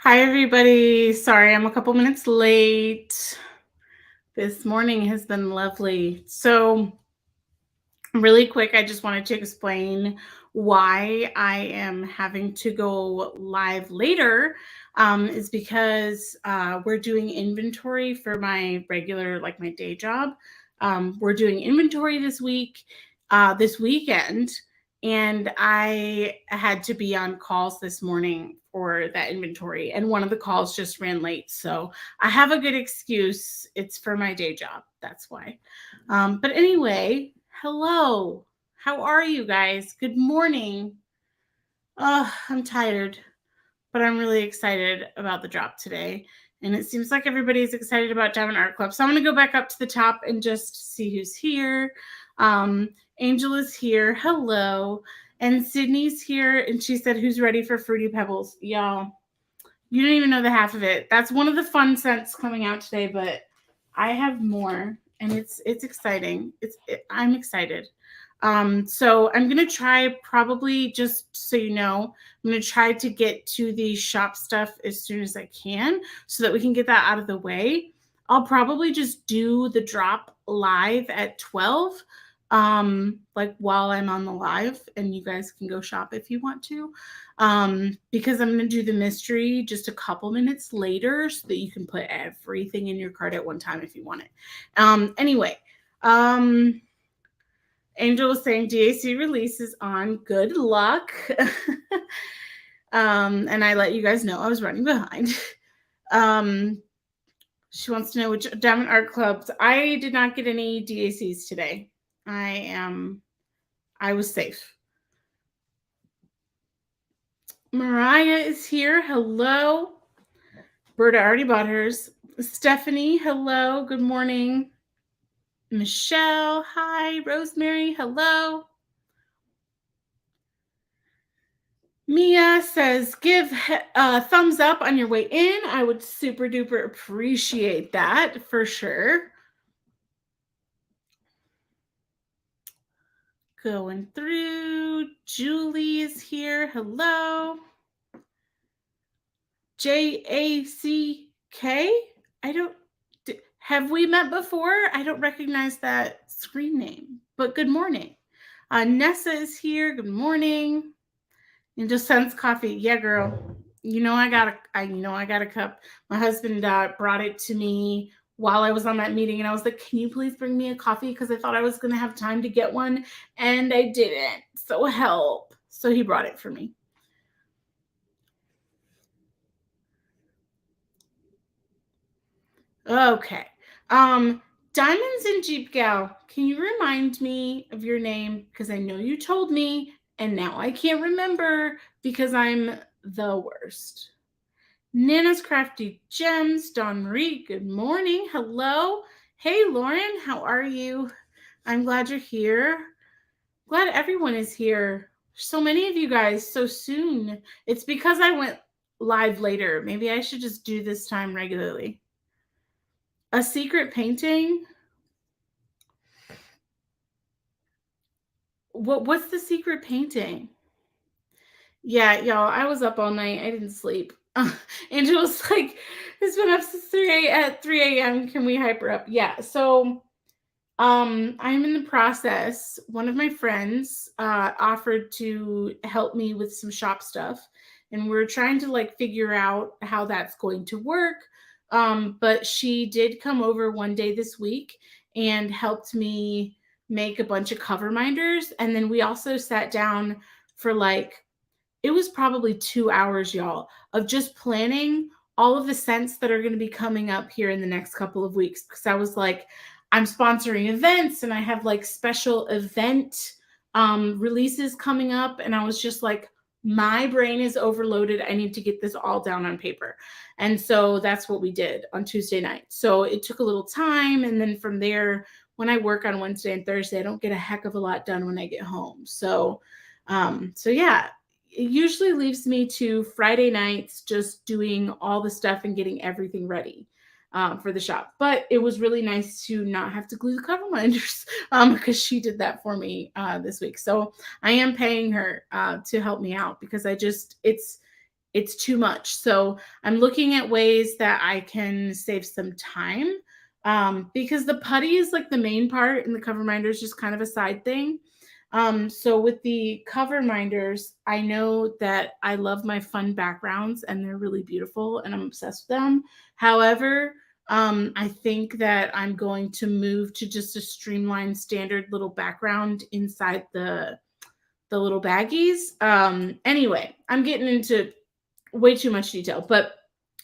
Hi, everybody. Sorry, I'm a couple minutes late. This morning has been lovely. Really quick, I just wanted to explain why I am having to go live later. Is because we're doing inventory for my regular, like my day job. We're doing inventory this weekend, and I had to be on calls this morning for that inventory, and one of the calls just ran late. So I have a good excuse. It's for my day job. That's why. But anyway, hello. How are you guys? Good morning. Oh, I'm tired, but I'm really excited about the drop today. And it seems like everybody's excited about Diamond Art Club. So I'm going to go back up to the top and just see who's here. Um, Angel is here. Hello. And Sydney's here. And she said, "Who's ready for Fruity Pebbles?" Y'all, you don't even know the half of it. That's one of the fun scents coming out today, but I have more, and it's exciting. I'm excited. So I'm gonna try, probably, just so you know, I'm gonna try to get to the shop stuff as soon as I can, so that we can get that out of the way. I'll probably just do the drop live at 12, like while I'm on the live, and you guys can go shop if you want to. Because I'm going to do the mystery just a couple minutes later, so that you can put everything in your cart at one time if you want it. Anyway, Angel was saying DAC release is on. Good luck. And I let you guys know I was running behind. She wants to know which Diamond Art Clubs. I did not get any DACs today. I was safe. Mariah is here. Hello. Berta already bought hers. Stephanie, hello. Good morning. Michelle, hi. Rosemary, hello. Mia says, give a thumbs up on your way in. I would super duper appreciate that for sure. Going through. Julie is here. Hello. JACK. Have we met before? I don't recognize that screen name, but good morning. Nessa is here. Good morning. And just sends coffee. Yeah, girl. I got a cup. My husband brought it to me while I was on that meeting, and I was like, "Can you please bring me a coffee?" Because I thought I was going to have time to get one, and I didn't. So help. So he brought it for me. Okay. Diamonds and Jeep Gal, can you remind me of your name? Because I know you told me, and now I can't remember because I'm the worst. Nana's Crafty Gems, Dawn Marie, good morning. Hello. Hey, Lauren, how are you? I'm glad you're here. Glad everyone is here. So many of you guys so soon. It's because I went live later. Maybe I should just do this time regularly. A secret painting? What's the secret painting? Yeah, y'all, I was up all night. I didn't sleep. Angel was like, "It's been up since 3 a.m. Can we hyper up?" Yeah. So I'm in the process. One of my friends offered to help me with some shop stuff, and we're trying to like figure out how that's going to work. But she did come over one day this week and helped me make a bunch of cover minders, and then we also sat down for like, it was probably 2 hours, y'all, of just planning all of the scents that are going to be coming up here in the next couple of weeks. Because I was like, I'm sponsoring events and I have like special event releases coming up. And I was just like, my brain is overloaded. I need to get this all down on paper. And so that's what we did on Tuesday night. So it took a little time. And then from there, when I work on Wednesday and Thursday, I don't get a heck of a lot done when I get home. So yeah, it usually leaves me to Friday nights just doing all the stuff and getting everything ready for the shop. But it was really nice to not have to glue the cover minders because she did that for me this week. So I am paying her to help me out because it's too much. So I'm looking at ways that I can save some time, because the putty is like the main part and the cover minder is just kind of a side thing. So with the cover minders, I know that I love my fun backgrounds and they're really beautiful and I'm obsessed with them. However, I think that I'm going to move to just a streamlined standard little background inside the little baggies. Anyway, I'm getting into way too much detail, but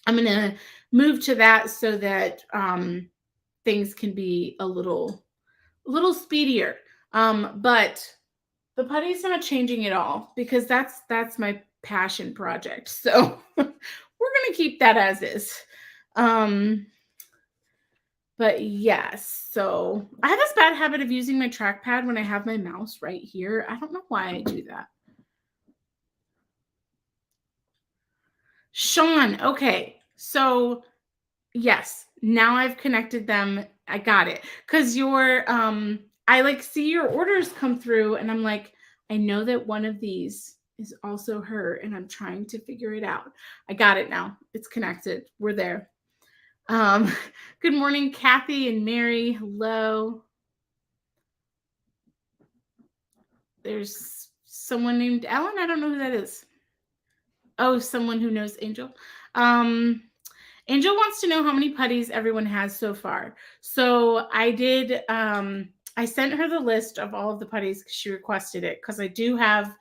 I'm going to move to that so that things can be a little speedier. But the putty's not changing at all because that's my passion project. So we're gonna keep that as is. But yes, so I have this bad habit of using my trackpad when I have my mouse right here. I don't know why I do that. Sean, okay. So yes, now I've connected them. I got it. Cause I like see your orders come through and I'm like, I know that one of these is also her and I'm trying to figure it out. I got it now. It's connected. We're there. Um, good morning, Kathy and Mary. Hello. There's someone named Ellen. I don't know who that is. Oh, someone who knows Angel. Angel wants to know how many putties everyone has so far. So I sent her the list of all of the putties because she requested it, because I do have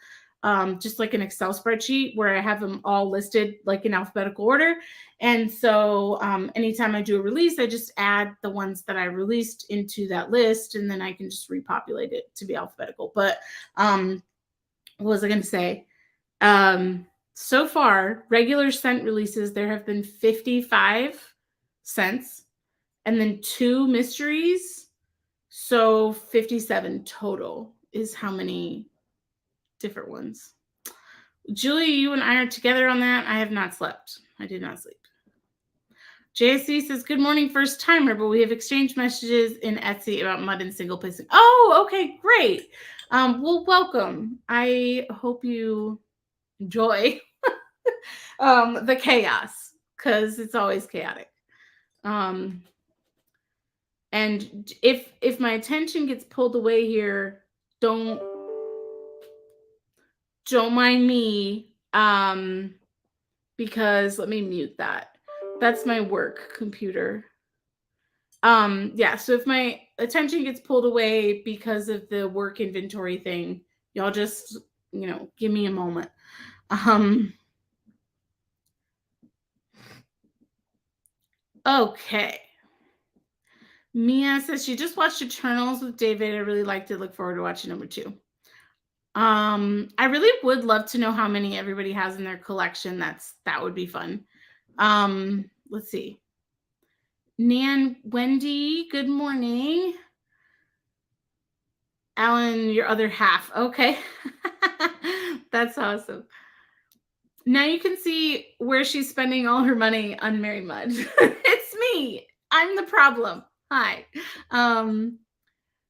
just like an Excel spreadsheet where I have them all listed like in alphabetical order. And so anytime I do a release, I just add the ones that I released into that list, and then I can just repopulate it to be alphabetical. But what was I going to say? So far, regular scent releases, there have been 55 scents and then 2 mysteries. So 57 total is how many different ones. Julie, you and I are together on that. I have not slept. I did not sleep. JSC says, good morning, first timer, but we have exchanged messages in Etsy about mud and single placing. Oh, okay, great. Well, welcome. I hope you enjoy the chaos, because it's always chaotic. And if my attention gets pulled away here, don't mind me, because let me mute that. That's my work computer. Yeah, so if my attention gets pulled away because of the work inventory thing, y'all just, give me a moment. Okay. Mia says she just watched Eternals with David. I really liked it. Look forward to watching number 2. I really would love to know how many everybody has in their collection. That would be fun. Let's see. Nan Wendy, good morning. Alan, your other half. Okay. That's awesome. Now you can see where she's spending all her money on Mary Mud. It's me. I'm the problem. Hi.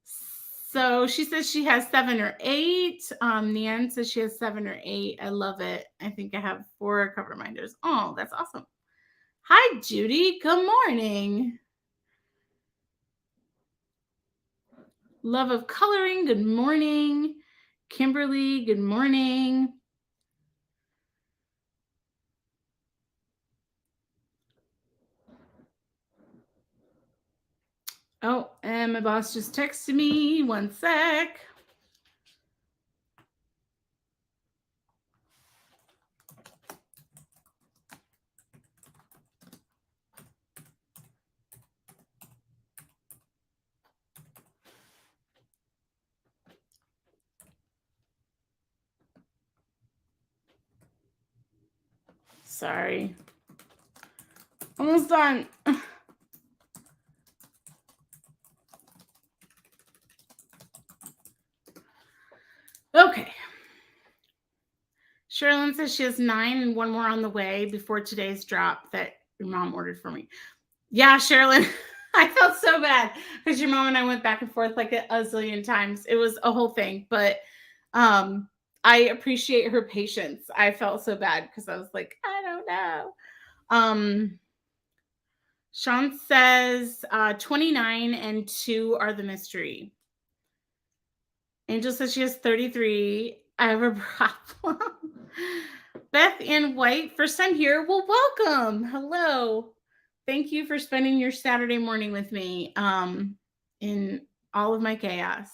So she says she has 7 or 8. Nian says she has 7 or 8. I love it. I think I have 4 cover minders. Oh, that's awesome. Hi, Judy. Good morning. Love of coloring. Good morning. Kimberly, good morning. Oh, and my boss just texted me. One sec. Sorry. Almost done. Okay. Sherilyn says she has 9 and 1 more on the way before today's drop that your mom ordered for me. Yeah, Sherilyn. I felt so bad because your mom and I went back and forth like a zillion times. It was a whole thing. But I appreciate her patience. I felt so bad because I was like, I don't know. Sean says 29 and 2 are the mystery. Angel says she has 33. I have a problem. Beth Ann White, first time here. Well, welcome. Hello. Thank you for spending your Saturday morning with me in all of my chaos.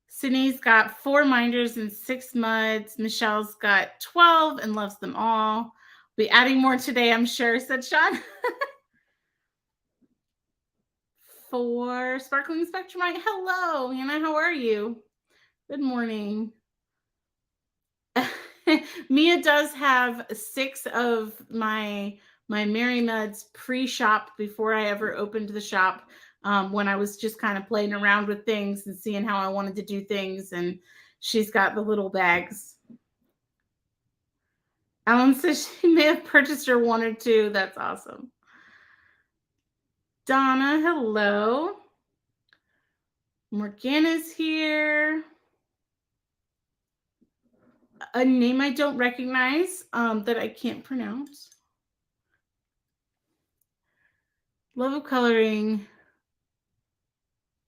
Sydney's got 4 minders and 6 muds. Michelle's got 12 and loves them all. Be adding more today, I'm sure, said Sean. 4 Sparkling Spectrumite. Hello, Hannah. How are you? Good morning. Mia does have 6 of my Merry Muds pre-shopped before I ever opened the shop. When I was just kind of playing around with things and seeing how I wanted to do things, and she's got the little bags. Ellen says she may have purchased her 1 or 2. That's awesome. Donna, hello. Morgana's here. A name I don't recognize that I can't pronounce. Love of Coloring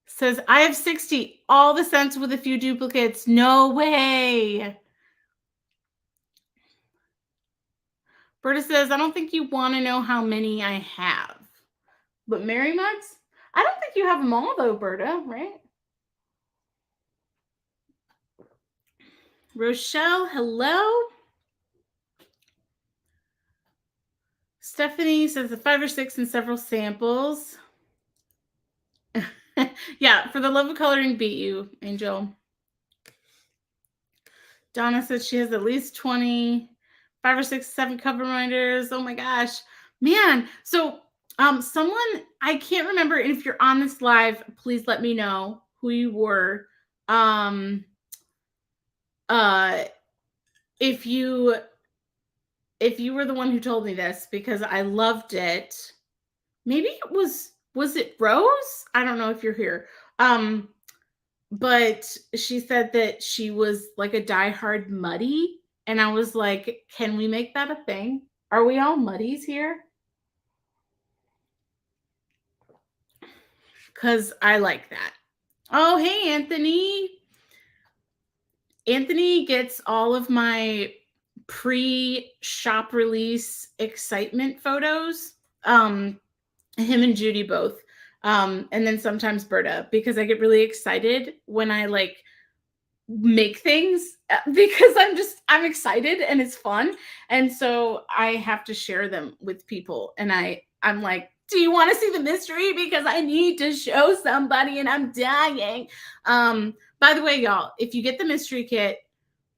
says, I have 60, all the scents with a few duplicates. No way. Berta says, I don't think you want to know how many I have. But Merry Mugs? I don't think you have them all, though, Berta, right? Rochelle, hello. Stephanie says the 5 or 6 and several samples. Yeah, for the love of coloring, beat you, Angel. Donna says she has at least 20, 5 or 6, 7 cover reminders. Oh my gosh, man. So someone, I can't remember, if you're on this live, please let me know who you were. If you were the one who told me this, because I loved it. Maybe it was it Rose? I don't know if you're here. But she said that she was like a diehard muddy, and I was like, can we make that a thing? Are we all muddies here? Because I like that. Oh, hey, Anthony. Anthony gets all of my pre-shop release excitement photos. Him and Judy both. And then sometimes Berta, because I get really excited when I like make things, because I'm excited and it's fun. And so I have to share them with people. And I'm like, do you want to see the mystery? Because I need to show somebody and I'm dying. By the way, y'all, if you get the mystery kit,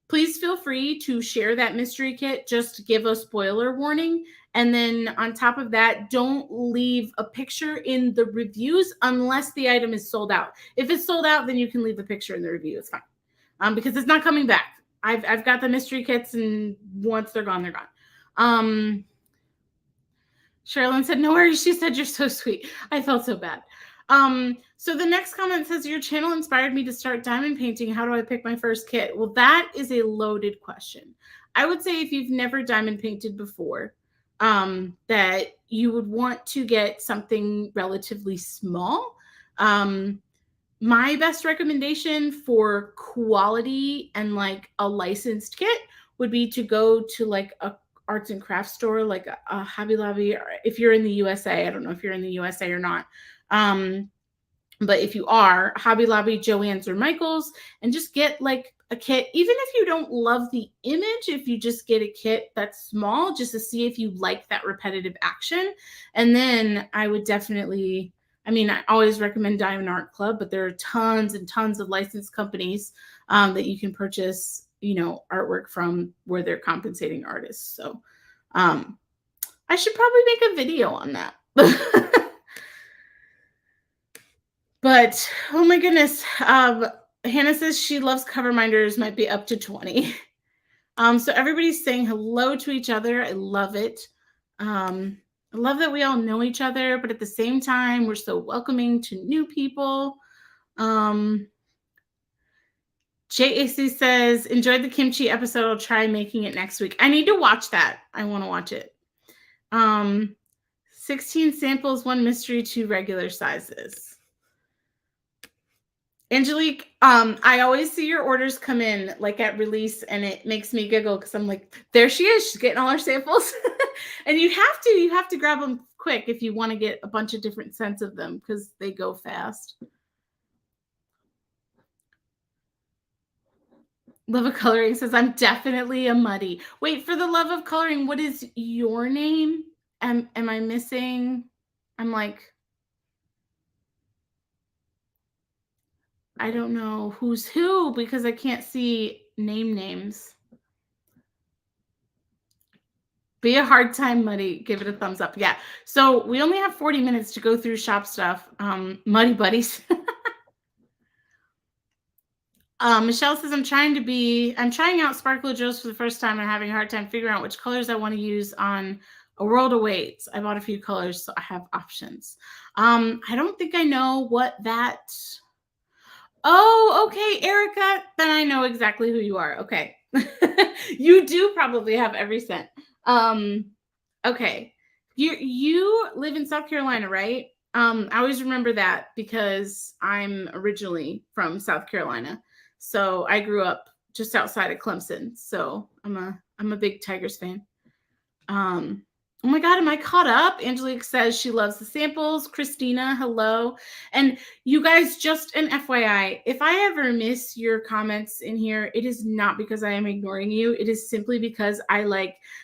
please feel free to share that mystery kit. Just give a spoiler warning. And then on top of that, don't leave a picture in the reviews unless the item is sold out. If it's sold out, then you can leave a picture in the review. It's fine. Because it's not coming back. I've got the mystery kits, and once they're gone, they're gone. Sherilyn said, no worries. She said, you're so sweet. I felt so bad. So the next comment says, your channel inspired me to start diamond painting. How do I pick my first kit? Well, that is a loaded question. I would say if you've never diamond painted before, that you would want to get something relatively small. My best recommendation for quality and like a licensed kit would be to go to like a arts and crafts store, like a Hobby Lobby, or if you're in the USA. I don't know if you're in the USA or not. But if you are, Hobby Lobby, Joann's, or Michael's, and just get like a kit. Even if you don't love the image, if you just get a kit that's small, just to see if you like that repetitive action. And then I would definitely, I always recommend Diamond Art Club, but there are tons and tons of licensed companies that you can purchase, artwork from, where they're compensating artists. So I should probably make a video on that. But oh my goodness, Hannah says she loves cover minders, might be up to 20. So everybody's saying hello to each other. I love it. I love that we all know each other, but at the same time, we're so welcoming to new people. JAC says, enjoyed the kimchi episode. I'll try making it next week. I need to watch that. I want to watch it. 16 samples, 1 mystery, 2 regular sizes. Angelique, I always see your orders come in like at release, and it makes me giggle because I'm like, there she is. She's getting all her samples. And you have to grab them quick if you want to get a bunch of different scents of them because they go fast. Love of Coloring says, I'm definitely a muddy. Wait, for the Love of Coloring, what is your name? Am I missing? I'm like, I don't know who's who because I can't see names. Be a hard time, Muddy. Give it a thumbs up. Yeah. So we only have 40 minutes to go through shop stuff. Muddy buddies. Michelle says, I'm trying out Sparkle Joe's for the first time and having a hard time figuring out which colors I want to use on A World Awaits. I bought a few colors, so I have options. I don't think I know what that. Oh, okay, Erica. Then I know exactly who you are. Okay. You do probably have every scent. Okay. You live in South Carolina, right? I always remember that because I'm originally from South Carolina. So I grew up just outside of Clemson. So I'm a big Tigers fan. Oh my God, am I caught up? Angelique says she loves the samples. Christina, hello. And you guys, just an FYI, if I ever miss your comments in here, it is not because I am ignoring you. It is simply because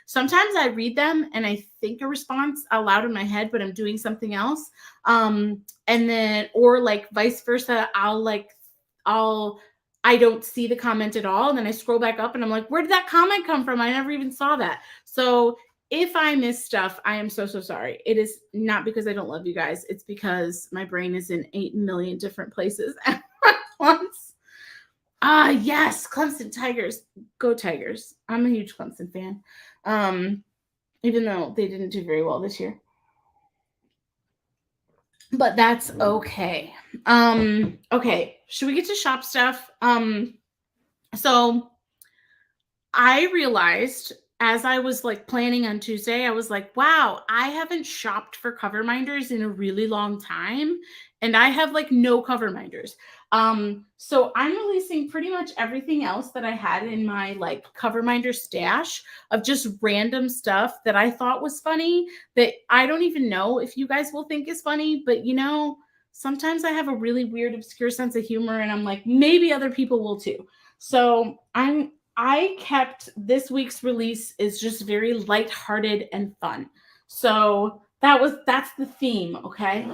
sometimes I read them and I think a response out loud in my head, but I'm doing something else. And then, or like vice versa, I don't see the comment at all. And then I scroll back up and I'm like, where did that comment come from? I never even saw that. So if I miss stuff, I am so sorry. It is not because I don't love you guys. It's because my brain is in 8 million different places at once. Yes, Clemson Tigers. Go Tigers. I'm a huge Clemson fan. Even though they didn't do very well this year. But that's okay. Okay, should we get to shop stuff? So I realized as I was planning on Tuesday, I was like, wow, I haven't shopped for cover minders in a really long time. And I have no cover minders. So I'm releasing pretty much everything else that I had in my cover minder stash of just random stuff that I thought was funny that I don't even know if you guys will think is funny, but sometimes I have a really weird, obscure sense of humor and I'm like, maybe other people will too. So I kept this week's release is just very lighthearted and fun. So that's the theme, okay?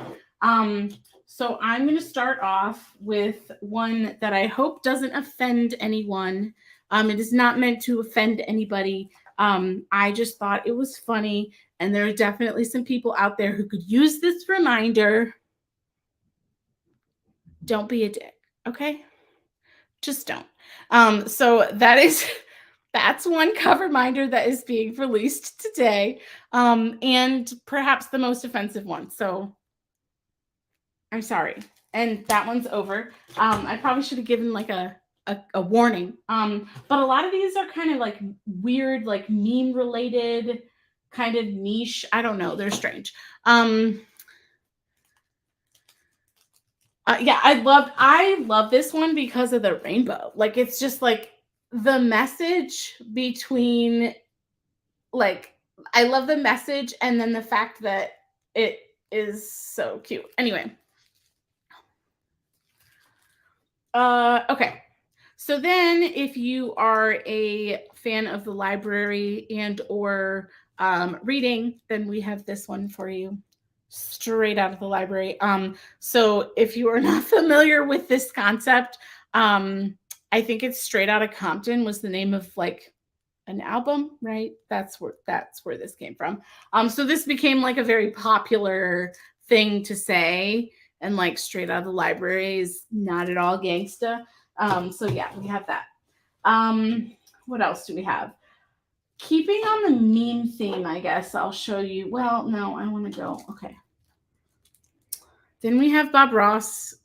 So I'm going to start off with one that I hope doesn't offend anyone. It is not meant to offend anybody. I just thought it was funny, and there are definitely some people out there who could use this reminder. Don't be a dick, okay? Just don't. So that's one cover minder that is being released today, and perhaps the most offensive one. So I'm sorry. And that one's over. I probably should have given a warning. But a lot of these are kind of weird, meme related, kind of niche. I don't know. They're strange. Yeah, I love this one because of the rainbow. It's just the message between I love the message and then the fact that it is so cute. Anyway. Okay. So then if you are a fan of the library and or reading, then we have this one for you. Straight out of the library. So if you are not familiar with this concept, I think it's Straight Outta Compton was the name of an album, right? That's where this came from. So this became a very popular thing to say, and Straight Out of the Library is not at all gangsta. So yeah, we have that. What else do we have? Keeping on the meme theme, I guess I'll show you. Well, no, I want to go. Okay. Then we have Bob Ross.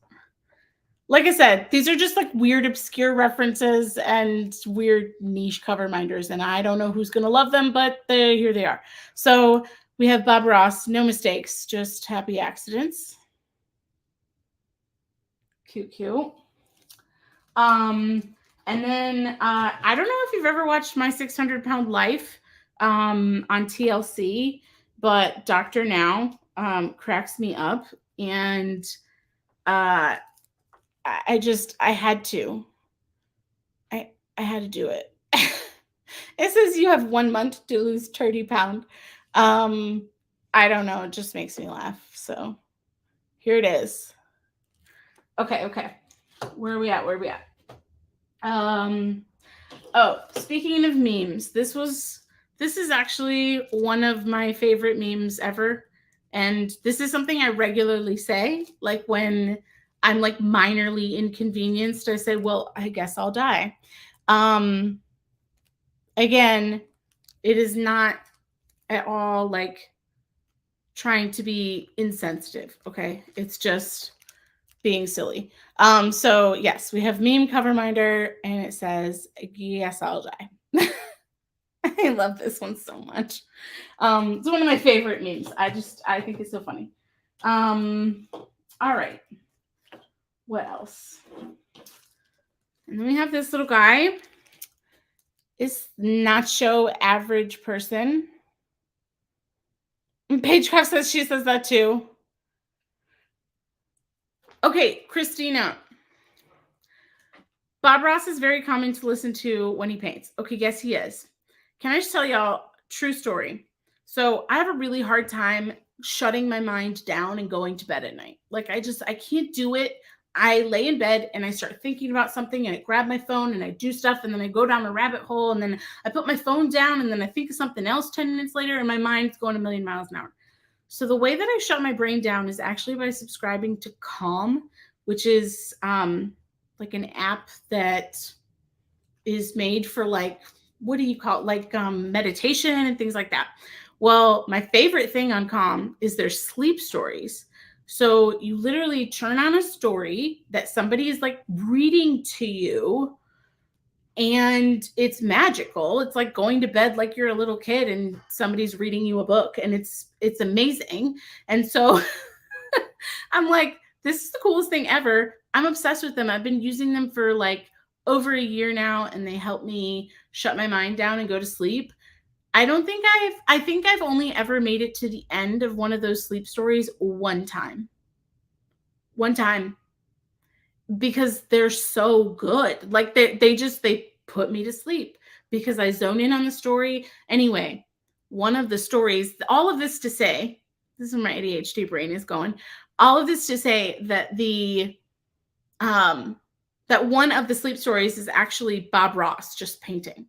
Like I said, these are just like weird, obscure references and weird niche cover minders. And I don't know who's going to love them, but here they are. So we have Bob Ross, no mistakes, just happy accidents. Cute, cute. And then I don't know if you've ever watched My 600-Pound Life on TLC, but Dr. Now cracks me up. And I had to. I had to do it. It says you have 1 month to lose 30 pounds. I don't know. It just makes me laugh. So here it is. Okay. Where are we at? Oh, speaking of memes, this is actually one of my favorite memes ever. And this is something I regularly say, like when I'm like minorly inconvenienced, I say, well, I guess I'll die. Again, it is not at all like trying to be insensitive. Okay. It's just being silly. So yes, we have meme cover minder and it says, yes, I'll die. I love this one so much. It's one of my favorite memes. I think it's so funny. All right. What else? And then we have this little guy. It's nacho average person. And Pagecraft says she says that too. Okay, Christina. Bob Ross is very common to listen to when he paints. Okay, yes, he is. Can I just tell y'all, true story. So I have a really hard time shutting my mind down and going to bed at night. Like I can't do it. I lay in bed and I start thinking about something and I grab my phone and I do stuff and then I go down a rabbit hole and then I put my phone down and then I think of something else 10 minutes later and my mind's going a million miles an hour. So the way that I shut my brain down is actually by subscribing to Calm, which is like an app that is made for like, what do you call it? Like meditation and things like that. Well, my favorite thing on Calm is their sleep stories. So you literally turn on a story that somebody is like reading to you and it's magical. It's like going to bed like you're a little kid and somebody's reading you a book and it's amazing. And so I'm like, this is the coolest thing ever. I'm obsessed with them. I've been using them for like over a year now and they help me shut my mind down and go to sleep. I think I've only ever made it to the end of one of those sleep stories one time. Because they're so good. Like they put me to sleep because I zone in on the story. Anyway, one of the stories, all of this to say, this is where my ADHD brain is going. All of this to say that that one of the sleep stories is actually Bob Ross just painting.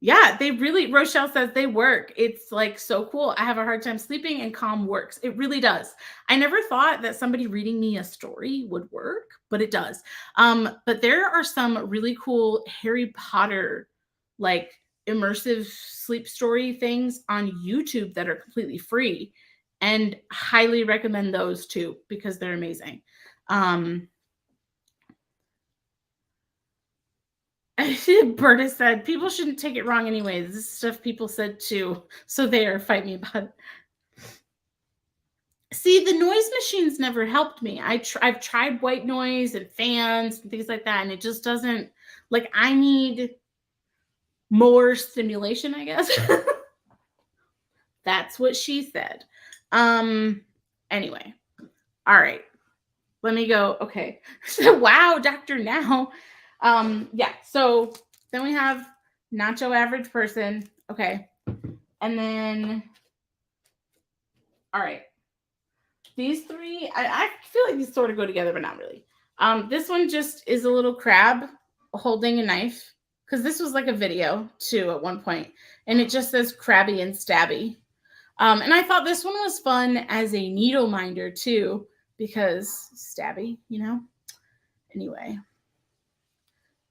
Yeah, they really, Rochelle says they work. It's like so cool. I have a hard time sleeping and Calm works. It really does. I never thought that somebody reading me a story would work, but it does. But there are some really cool Harry Potter, like immersive sleep story things on YouTube that are completely free and highly recommend those too, because they're amazing. Berta said, people shouldn't take it wrong anyway. This is stuff people said too. So there, fight me about it. See, the noise machines never helped me. I've tried white noise and fans and things like that, and it just doesn't, like, I need more stimulation, I guess. That's what she said. Anyway. All right. Let me go. Okay. So, wow, Dr. Now. Yeah, so then we have nacho average person. Okay. And then, all right. These three, I feel like these sort of go together, but not really. This one just is a little crab holding a knife, because this was like a video too at one point, and it just says crabby and stabby. And I thought this one was fun as a needle minder too, because stabby, you know? Anyway.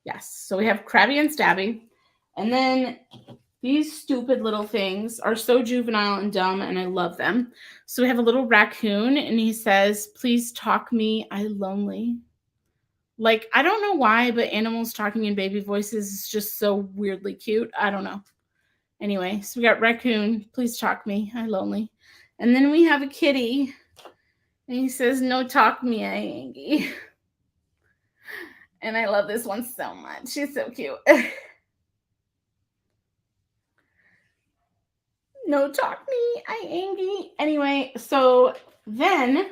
Yes, so we have crabby and stabby. And then These stupid little things are so juvenile and dumb, and I love them. So we have a little raccoon, and he says, "Please talk me, I lonely." Like, I don't know why, but animals talking in baby voices is just so weirdly cute. I don't know. Anyway, so we got raccoon, "Please talk me, I lonely." And then we have a kitty, and he says, "No talk me, I angry." And I love this one so much. She's so cute. No talk me, I angry. Anyway, so then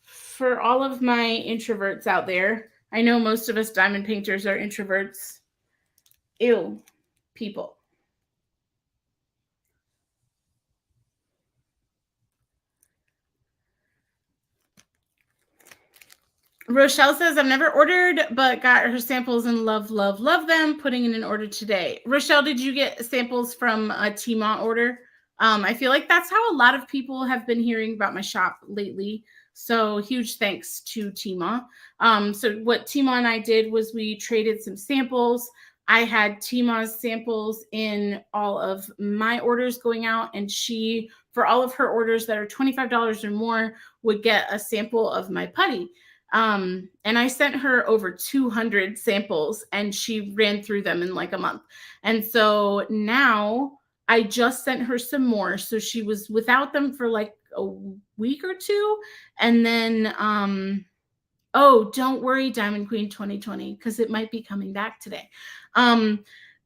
for all of my introverts out there, I know most of us diamond painters are introverts. Ew, people. Rochelle says, "I've never ordered, but got her samples and love, love, love them. Putting in an order today." Rochelle, did you get samples from a Tima order? I feel like that's how a lot of people have been hearing about my shop lately. So huge thanks to Tima. So what Tima and I did was we traded some samples. I had Tima's samples in all of my orders going out, and she, for all of her orders that are $25 or more, would get a sample of my putty. And I sent her over 200 samples, and she ran through them in like a month. And so now I just sent her some more. So she was without them for like a week or two. And then, oh, don't worry, Diamond Queen 2020, because it might be coming back today.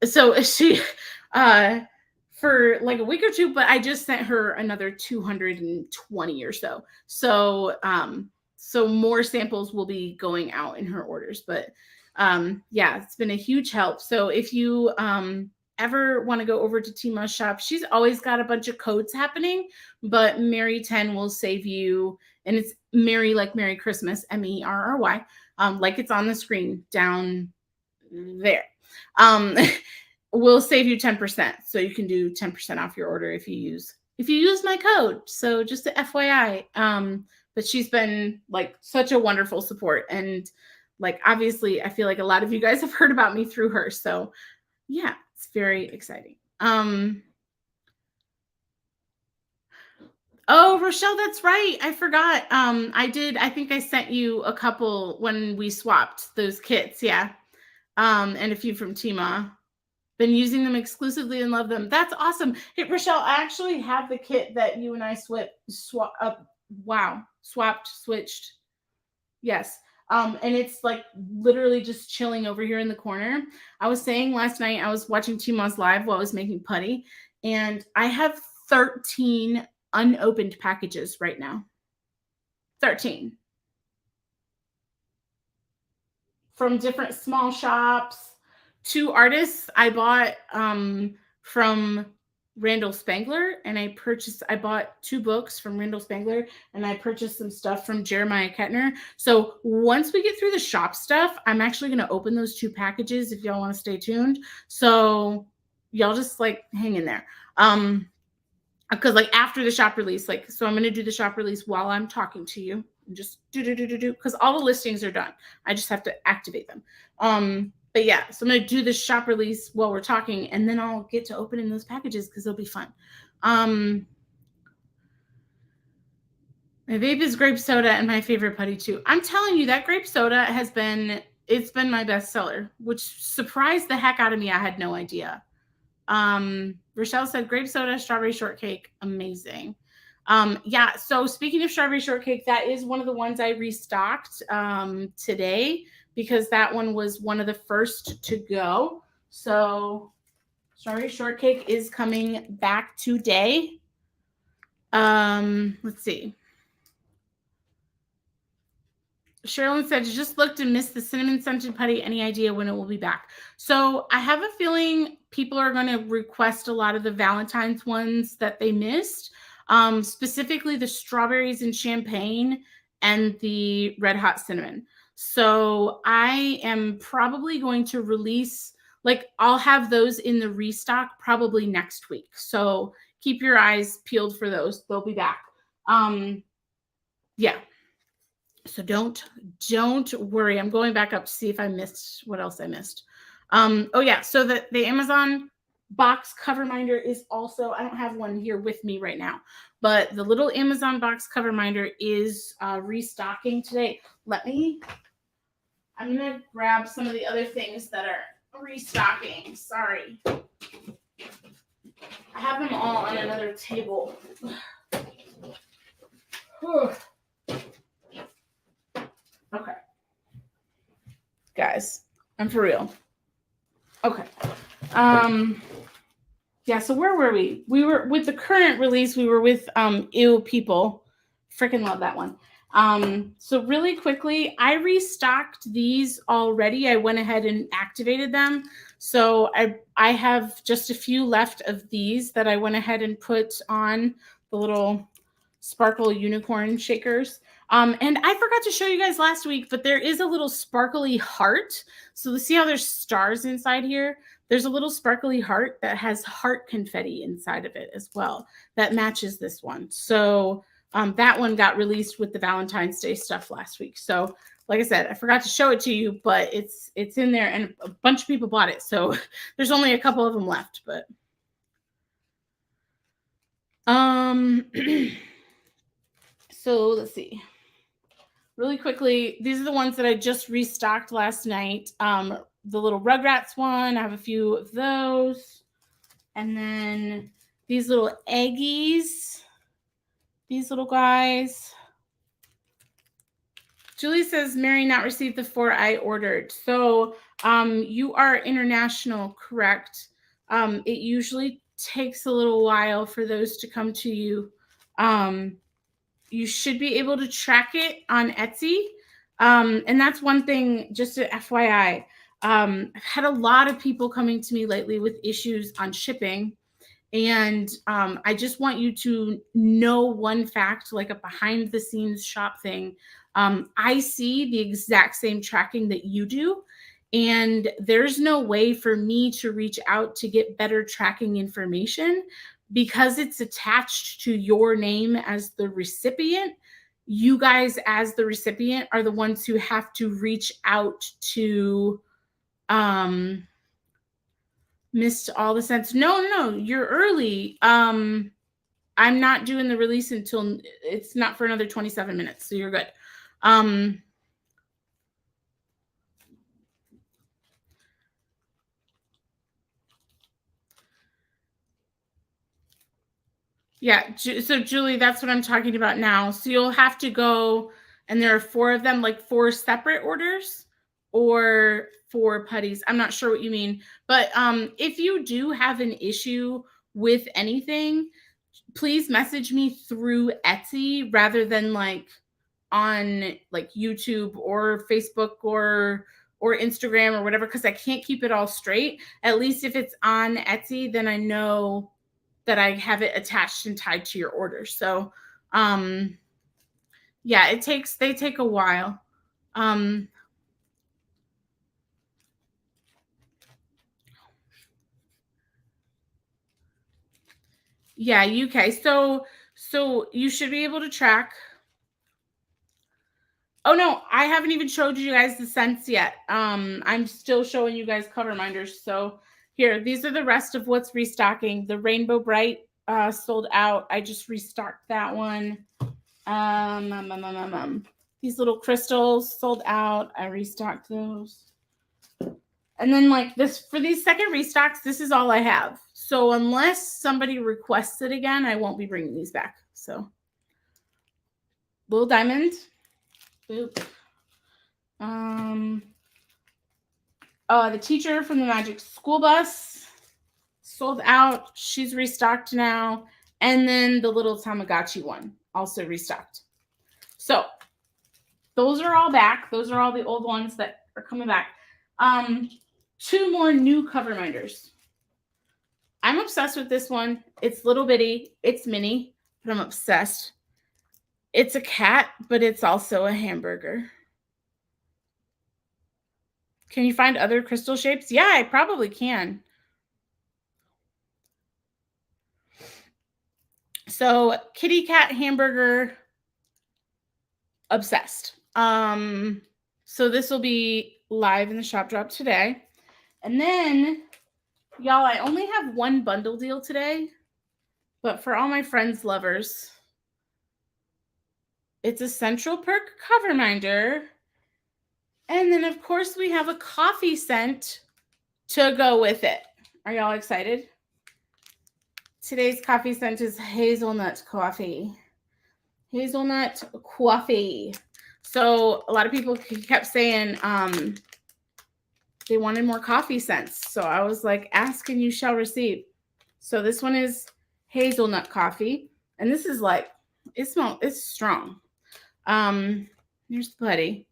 So she, for like a week or two, but I just sent her another 220 or so. So more samples will be going out in her orders, but yeah, it's been a huge help. So if you ever want to go over to Tima Shop, she's always got a bunch of codes happening, but Merry 10 will save you, and it's Merry like Merry Christmas, MERRY, like it's on the screen down there. Will save you 10%, so you can do 10% off your order if you use my code. So just a FYI. But she's been like such a wonderful support, and like obviously I feel like a lot of you guys have heard about me through her. So yeah, it's very exciting. Oh, Rochelle, that's right. I forgot. I think I sent you a couple when we swapped those kits. Yeah. And a few from Tima. Been using them exclusively and love them. That's awesome. Hey, Rochelle, I actually have the kit that you and I switched. Yes. And it's like literally just chilling over here in the corner. I was saying last night I was watching Tima's live while I was making putty, and I have 13 unopened packages right now. 13. From different small shops. 2 artists I bought from Randall Spangler, and I bought 2 books from Randall Spangler, and I purchased some stuff from Jeremiah Kettner. So once we get through the shop stuff, I'm actually going to open those 2 packages if y'all want to stay tuned. So y'all just like hang in there. Because like after the shop release, like, so I'm going to do the shop release while I'm talking to you, and just do, because all the listings are done. I just have to activate them. But yeah, so I'm going to do the shop release while we're talking, and then I'll get to opening those packages because they'll be fun. My vape is grape soda and my favorite putty too. I'm telling you, that grape soda it's been my best seller, which surprised the heck out of me. I had no idea. Rochelle said grape soda, strawberry shortcake, amazing. Yeah, so speaking of strawberry shortcake, that is one of the ones I restocked today, because that one was one of the first to go. So strawberry shortcake is coming back today. Let's see. Sherilyn said, just looked and missed the cinnamon scented putty. Any idea when it will be back? So I have a feeling people are going to request a lot of the Valentine's ones that they missed, specifically the strawberries and champagne and the red hot cinnamon. So I am probably going to release, like, I'll have those in the restock probably next week. So keep your eyes peeled for those. They'll be back. Yeah. So don't worry. I'm going back up to see if I missed what else I missed. Oh yeah. So the Amazon box cover minder is also, I don't have one here with me right now, but the little Amazon box cover minder is restocking today. I'm going to grab some of the other things that are restocking. Sorry. I have them all on another table. Okay. Guys, I'm for real. Okay. Yeah, so where were we? We were with the current release, we were with Ew People. Freaking love that one. So really quickly, I restocked these already. I went ahead and activated them. So I have just a few left of these that I went ahead and put on the little sparkle unicorn shakers. And I forgot to show you guys last week, but there is a little sparkly heart. So see how there's stars inside here? There's a little sparkly heart that has heart confetti inside of it as well that matches this one. So that one got released with the Valentine's Day stuff last week. So like I said, I forgot to show it to you, but it's in there and a bunch of people bought it. So there's only a couple of them left, but so let's see. Really quickly, these are the ones that I just restocked last night. The little Rugrats one, I have a few of those. And then these little eggies, these little guys. Julie says, Mary not received the 4 I ordered. So you are international, correct? It usually takes a little while for those to come to you. You should be able to track it on Etsy. And that's one thing, just a FYI. I've had a lot of people coming to me lately with issues on shipping. And I just want you to know one fact, like a behind the scenes shop thing. I see the exact same tracking that you do. And there's no way for me to reach out to get better tracking information because it's attached to your name as the recipient. You guys as the recipient are the ones who have to reach out to missed all the sense. No, you're early. I'm not doing the release until it's not for another 27 minutes, so you're good. Yeah, so Julie, that's what I'm talking about now. So you'll have to go, and there are 4 of them, like 4 separate orders or 4 putties. I'm not sure what you mean, but if you do have an issue with anything, please message me through Etsy rather than like on like YouTube or Facebook or Instagram or whatever, because I can't keep it all straight. At least if it's on Etsy, then I know that I have it attached and tied to your order. So yeah, they take a while. Yeah, UK. So you should be able to track. Oh no, I haven't even showed you guys the scents yet. I'm still showing you guys cover minders. So here, these are the rest of what's restocking. The Rainbow Bright sold out. I just restocked that one. These little crystals sold out. I restocked those. And then like this, for these second restocks, this is all I have. So unless somebody requests it again, I won't be bringing these back. So Little Diamond. Boop. The teacher from the Magic School Bus sold out. She's restocked now. And then the little Tamagotchi one also restocked. So those are all back. Those are all the old ones that are coming back. 2 more new cover minders. I'm obsessed with this one. It's little bitty. It's mini, but I'm obsessed. It's a cat, but it's also a hamburger. Can you find other crystal shapes? Yeah, I probably can. So kitty cat hamburger, obsessed. So this will be live in the shop drop today. And then Y'all, I only have one bundle deal today, but for all my friends lovers, it's a Central Perk cover minder. And then, of course, we have a coffee scent to go with it. Are y'all excited? Today's coffee scent is hazelnut coffee. Hazelnut coffee. So a lot of people kept saying they wanted more coffee scents. So I was like, ask and you shall receive. So this one is hazelnut coffee. And this is like, it's strong. Here's the putty.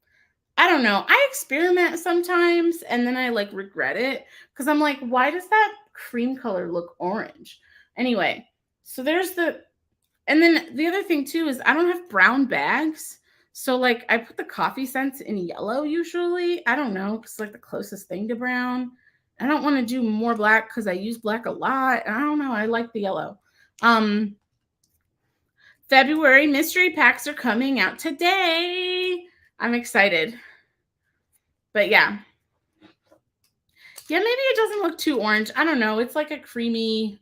I don't know. I experiment sometimes and then I like regret it because I'm like, why does that cream color look orange? Anyway, so there's and then the other thing too is I don't have brown bags. So like I put the coffee scents in yellow usually. I don't know, it's like the closest thing to brown. I don't want to do more black because I use black a lot. And I don't know. I like the yellow. February mystery packs are coming out today. I'm excited. But yeah. Yeah, maybe it doesn't look too orange. I don't know. It's like a creamy,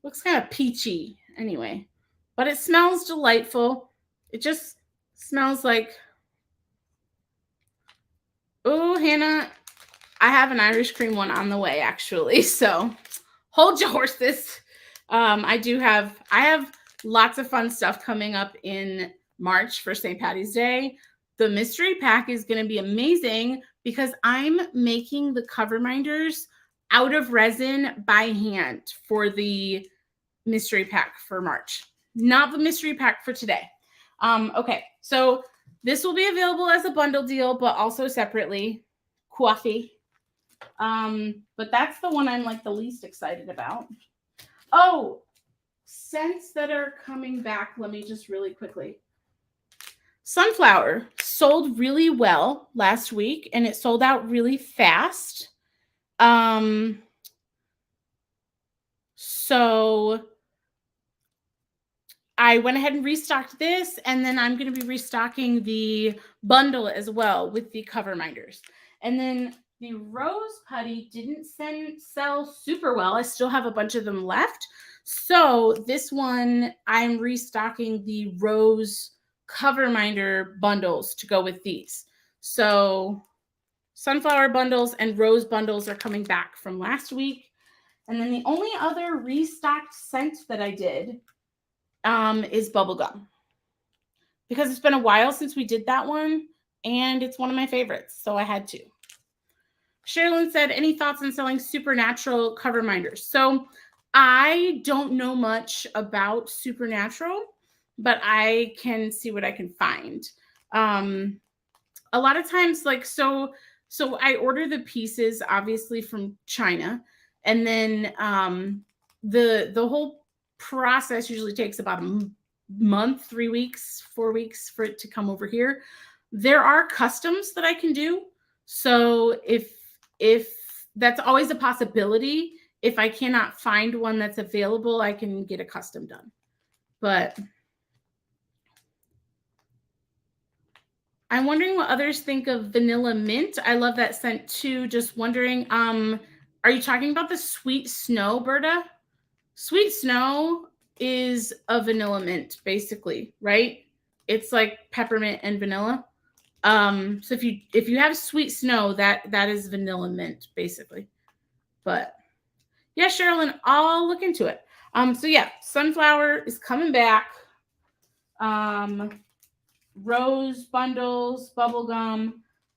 looks kind of peachy anyway. But it smells delightful. It just smells like, oh, Hannah, I have an Irish cream one on the way, actually. So hold your horses. I have lots of fun stuff coming up in March for St. Patty's Day. The mystery pack is going to be amazing because I'm making the cover minders out of resin by hand for the mystery pack for March, not the mystery pack for today. Okay, so this will be available as a bundle deal, but also separately. Coffee. But that's the one I'm like the least excited about. Oh, scents that are coming back. Let me just really quickly. Sunflower sold really well last week and it sold out really fast. So I went ahead and restocked this, and then I'm going to be restocking the bundle as well with the cover minders. And then the rose putty didn't sell super well. I still have a bunch of them left. So this one, I'm restocking the rose cover minder bundles to go with these. So sunflower bundles and rose bundles are coming back from last week. And then the only other restocked scent that I did is bubblegum. Because it's been a while since we did that one, and it's one of my favorites, so I had to. Sherilyn said, any thoughts on selling Supernatural cover minders? So I don't know much about Supernatural, but I can see what I can find. A lot of times, like, so I order the pieces, obviously, from China, and then the whole process usually takes about a month, 3 weeks, 4 weeks for it to come over here. There are customs that I can do. So if that's always a possibility, if I cannot find one that's available, I can get a custom done. But I'm wondering what others think of vanilla mint. I love that scent too. Just wondering, are you talking about the sweet snow, Berta? Sweet snow is a vanilla mint, basically, right? It's like peppermint and vanilla. So if you have sweet snow, that is vanilla mint, basically. But yeah, Sherilyn, I'll look into it. So yeah, sunflower is coming back. Rose bundles, bubblegum,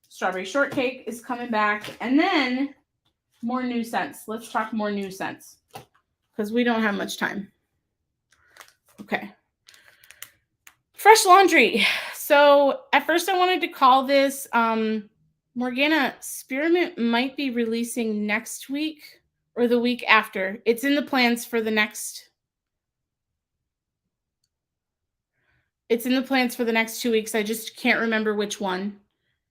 strawberry shortcake is coming back, and then more new scents. Let's talk more new scents because we don't have much time. Okay. Fresh laundry. So at first I wanted to call this Morgana Spearmint might be releasing next week or the week after. It's in the plans for the next. It's in the plans for the next 2 weeks. I just can't remember which one.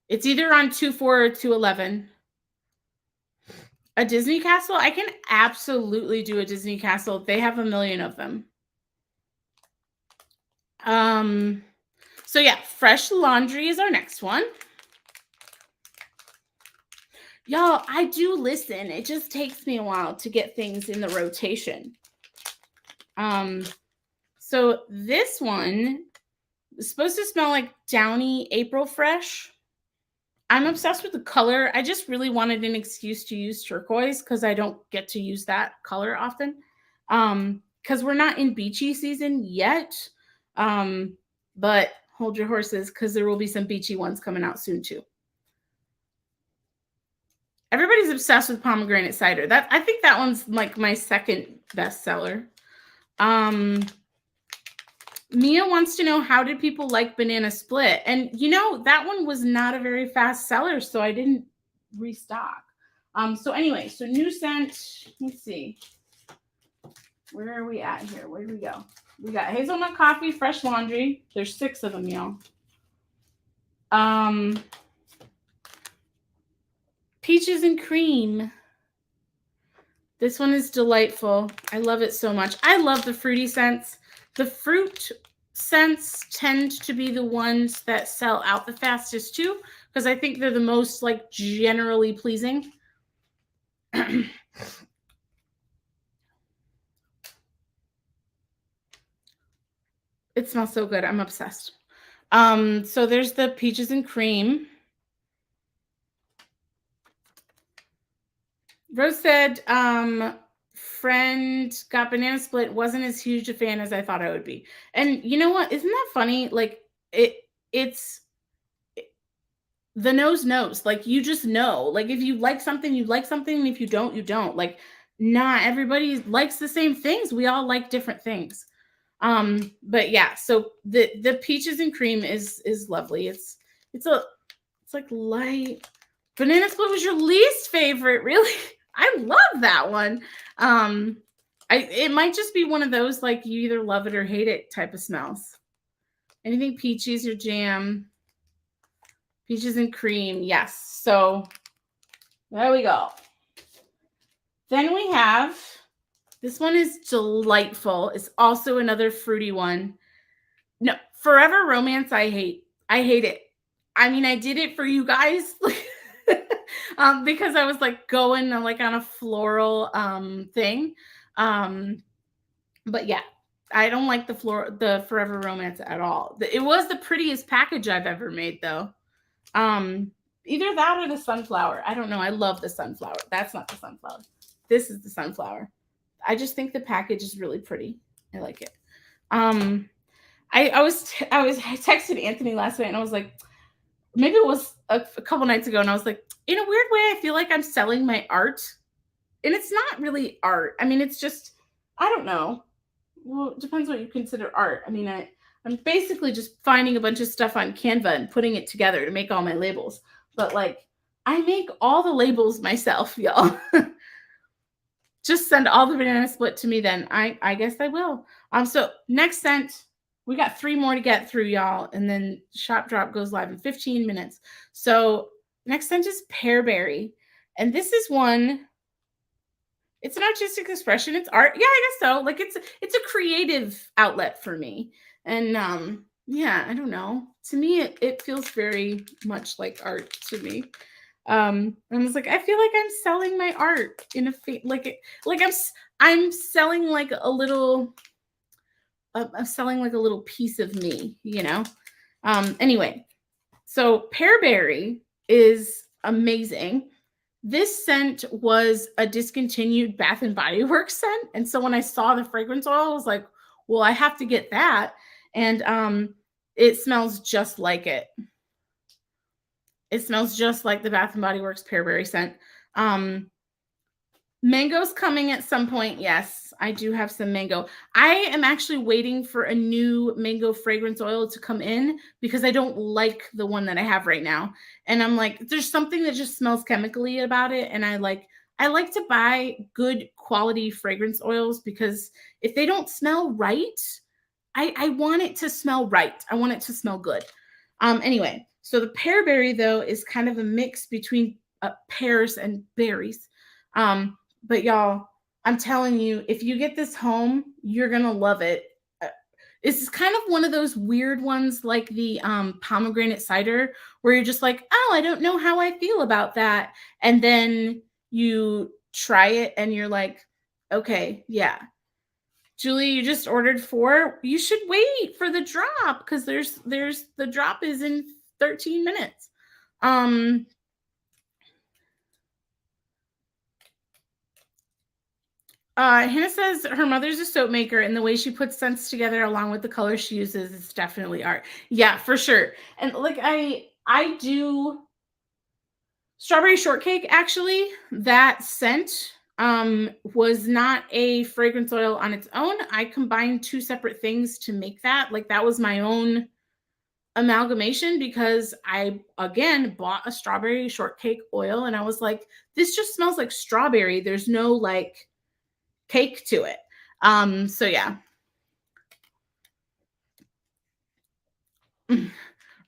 It's either on 2/4 or 2/11. A Disney castle? I can absolutely do a Disney castle. They have a million of them. So yeah, fresh laundry is our next one. Y'all, I do listen. It just takes me a while to get things in the rotation. So this one is supposed to smell like Downy April Fresh. I'm obsessed with the color. I just really wanted an excuse to use turquoise because I don't get to use that color often. Because we're not in beachy season yet. But hold your horses because there will be some beachy ones coming out soon too. Everybody's obsessed with pomegranate cider. I think that one's like my second bestseller. Mia wants to know, how did people like Banana Split? And you know, that one was not a very fast seller, so I didn't restock. So anyway, so new scent. Let's see. Where are we at here? Where do we go? We got hazelnut coffee, fresh laundry. There's 6 of them, y'all. Peaches and cream. This one is delightful. I love it so much. I love the fruity scents. The fruit scents tend to be the ones that sell out the fastest too, because I think they're the most like generally pleasing. It smells so good. I'm obsessed. So there's the peaches and cream. Rose said, friend got Banana Split, wasn't as huge a fan as I thought I would be. And you know what? Isn't that funny? Like it's the nose knows. Like you just know. Like if you like something, you like something, and if you don't, you don't. Like not everybody likes the same things. We all like different things. But yeah, so the peaches and cream is lovely. It's like light. Banana Split was your least favorite, really? I love that one. It might just be one of those like you either love it or hate it type of smells. Anything peachy is your jam. Peaches and cream, yes. So there we go. Then we have, this one is delightful. It's also another fruity one. No, Forever Romance, I hate. I hate it. I mean, I did it for you guys. Because I was like going like on a floral thing. But yeah, I don't like the Forever Romance at all. It was the prettiest package I've ever made though. Either that or the sunflower. I don't know. I love the sunflower. That's not the sunflower. This is the sunflower. I just think the package is really pretty. I like it. I texted Anthony last night and I was like, maybe it was a couple nights ago, and I was like, in a weird way, I feel like I'm selling my art. And it's not really art. I mean, it's just, I don't know. Well, it depends what you consider art. I mean, I'm basically just finding a bunch of stuff on Canva and putting it together to make all my labels. But like, I make all the labels myself, y'all. Just send all the Banana Split to me then. I guess I will. So next scent, we got 3 more to get through, y'all, and then Shop Drop goes live in 15 minutes. So next scent is Pear Berry, and this is one. It's an artistic expression. It's art. Yeah, I guess so. Like it's a creative outlet for me, and yeah, I don't know. To me, it feels very much like art to me. And I was like, I feel like I'm selling my art in I'm selling like a little. I'm selling like a little piece of me, you know? Anyway, so Pear Berry is amazing. This scent was a discontinued Bath and Body Works scent. And so when I saw the fragrance oil, I was like, well, I have to get that. And it smells just like it. It smells just like the Bath and Body Works Pear Berry scent. Mango's coming at some point. Yes, I do have some mango. I am actually waiting for a new mango fragrance oil to come in because I don't like the one that I have right now. And I'm like, there's something that just smells chemically about it. And I like to buy good quality fragrance oils because if they don't smell right, I want it to smell right. I want it to smell good. Anyway, so the Pear Berry though is kind of a mix between pears and berries. But y'all, I'm telling you, if you get this home, you're going to love it. It's kind of one of those weird ones like the pomegranate cider where you're just like, oh, I don't know how I feel about that. And then you try it and you're like, okay, yeah. Julie, you just ordered 4. You should wait for the drop because there's the drop is in 13 minutes. Hannah says her mother's a soap maker, and the way she puts scents together along with the colors she uses is definitely art. Yeah, for sure. And like I do strawberry shortcake actually. That scent was not a fragrance oil on its own. I combined 2 separate things to make that. Like that was my own amalgamation because I again bought a strawberry shortcake oil and I was like, this just smells like strawberry. There's no like cake to it. So yeah.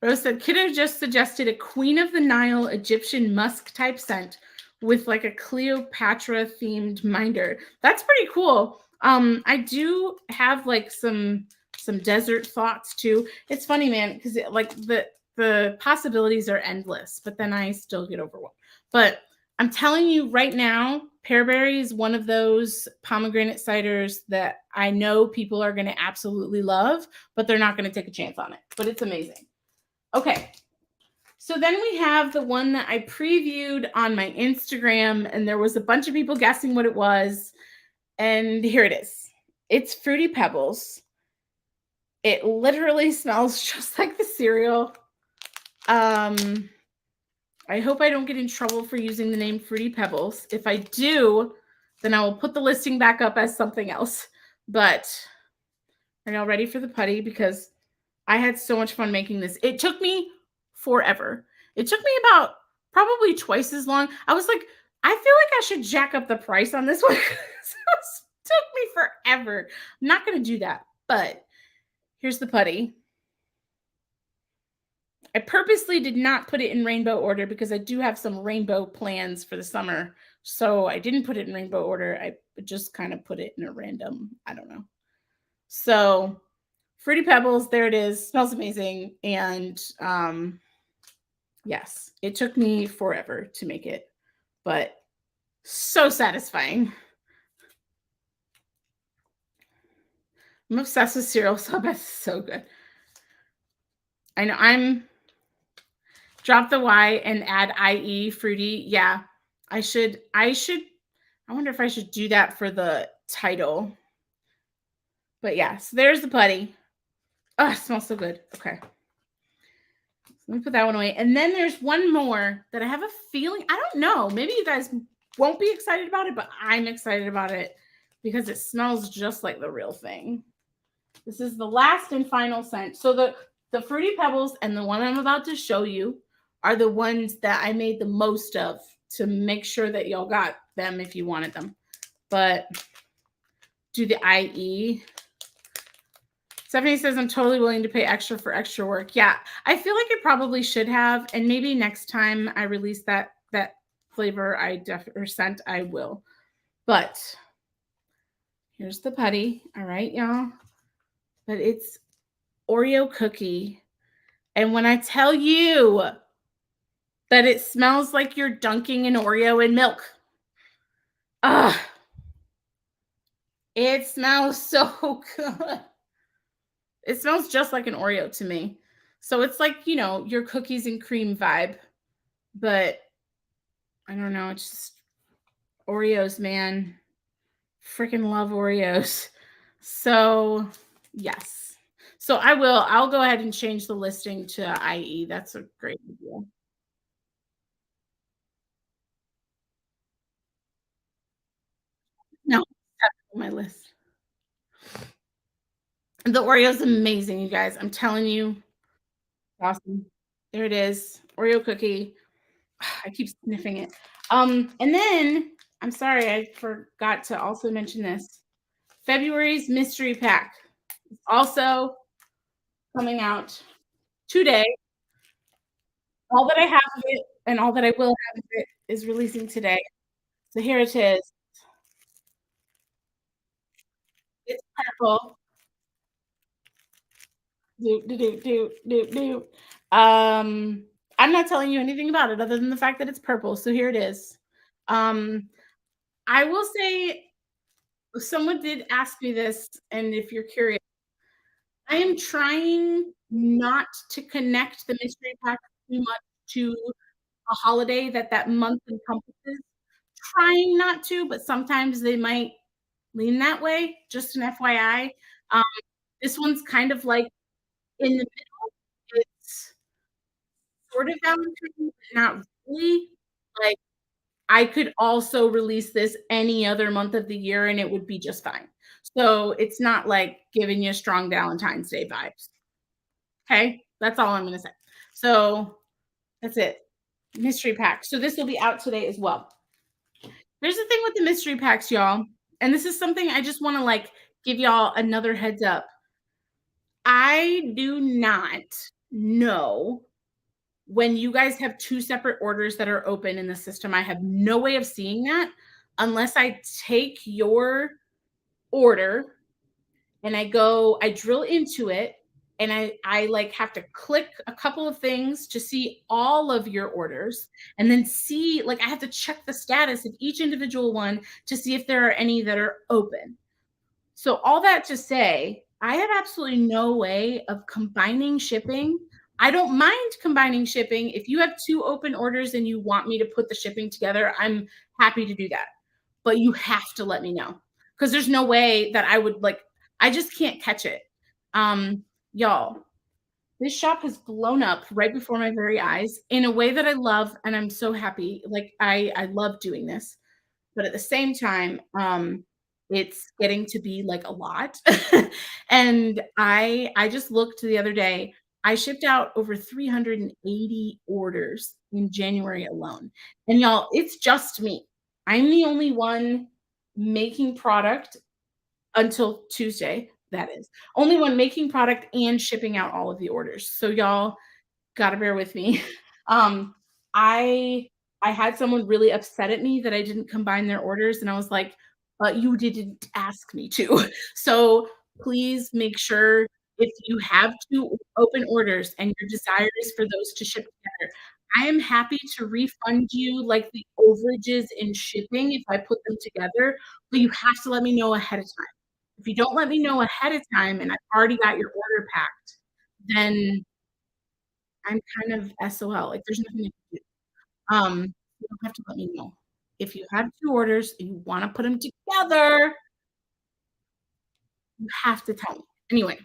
Rose said, Kiddo just suggested a Queen of the Nile Egyptian musk type scent with like a Cleopatra themed minder. That's pretty cool. I do have like some desert thoughts too. It's funny, man, because like the possibilities are endless, but then I still get overwhelmed. But I'm telling you right now, Pear Berry is one of those pomegranate ciders that I know people are going to absolutely love, but they're not going to take a chance on it. But it's amazing. Okay. So then we have the one that I previewed on my Instagram, and there was a bunch of people guessing what it was. And here it is. It's Fruity Pebbles. It literally smells just like the cereal. I hope I don't get in trouble for using the name Fruity Pebbles. If I do, then I will put the listing back up as something else. But are y'all ready for the putty? Because I had so much fun making this. It took me forever. It took me about probably twice as long. I was like, I feel like I should jack up the price on this one. It took me forever. I'm not going to do that. But here's the putty. I purposely did not put it in rainbow order because I do have some rainbow plans for the summer. So I didn't put it in rainbow order. I just kind of put it in a random, I don't know. So Fruity Pebbles, there it is. Smells amazing. And yes, it took me forever to make it, but so satisfying. I'm obsessed with cereal, so that's so good. I know I'm drop the Y and add IE fruity. Yeah, I should. I wonder if I should do that for the title. But yeah, so there's the putty. Oh, it smells so good. Okay. Let me put that one away. And then there's one more that I have a feeling, I don't know, maybe you guys won't be excited about it, but I'm excited about it because it smells just like the real thing. This is the last and final scent. So the Fruity Pebbles and the one I'm about to show you are the ones that I made the most of to make sure that y'all got them if you wanted them. But do the IE. Stephanie says, I'm totally willing to pay extra for extra work. Yeah, I feel like it probably should have. And maybe next time I release that flavor or scent, I will. But here's the putty. All right, y'all. But it's Oreo Cookie. And when I tell you that it smells like you're dunking an Oreo in milk, it smells so good. It smells just like an Oreo to me. So it's like, you know, your cookies and cream vibe. But I don't know. It's just Oreos, man. Freaking love Oreos. So, yes. So I'll go ahead and change the listing to IE. That's a great idea. No, that's on my list. The Oreo's amazing, you guys. I'm telling you. Awesome. There it is. Oreo cookie. I keep sniffing it. And then I'm sorry, I forgot to also mention this. February's mystery pack is also coming out today. All that I have of it and all that I will have of it is releasing today. So here it is. It's purple. Do, do, do, do, do, do. Um, I'm not telling you anything about it other than the fact that it's purple. So here it is. Um, I will say someone did ask me this, and if you're curious, I am trying not to connect the mystery pack too much to a holiday that that month encompasses. Trying not to, but sometimes they might lean that way. Just an FYI. Um, this one's kind of like in the middle. It's sort of Valentine's, but not really. Like, I could also release this any other month of the year and it would be just fine. So it's not like giving you strong Valentine's Day vibes. Okay? That's all I'm gonna say. So that's it. Mystery pack. So this will be out today as well. There's the thing with the mystery packs, y'all. And this is something I just want to like give y'all another heads up. I do not know when you guys have two separate orders that are open in the system. I have no way of seeing that unless I take your order and I drill into it and I like have to click a couple of things to see all of your orders and then see like I have to check the status of each individual one to see if there are any that are open. So all that to say, I have absolutely no way of combining shipping. I don't mind combining shipping. If you have two open orders and you want me to put the shipping together, I'm happy to do that. But you have to let me know because there's no way that I would like, I just can't catch it. Um, y'all, this shop has blown up right before my very eyes in a way that I love, and I'm so happy. Like I love doing this, but at the same time, it's getting to be like a lot. And I just looked the other day. I shipped out over 380 orders in January alone. And y'all, it's just me. I'm the only one making product until Tuesday, that is. Only one making product and shipping out all of the orders. So y'all, gotta bear with me. Um, I I had someone really upset at me that I didn't combine their orders, and I was like, you didn't ask me to." So please make sure if you have two open orders and your desire is for those to ship together, I am happy to refund you like the overages in shipping if I put them together, but you have to let me know ahead of time. If you don't let me know ahead of time and I've already got your order packed, then I'm kind of SOL, like, there's nothing I can do. You don't have to let me know. If you have 2 orders and you wanna put them together, you have to tell me. Anyway,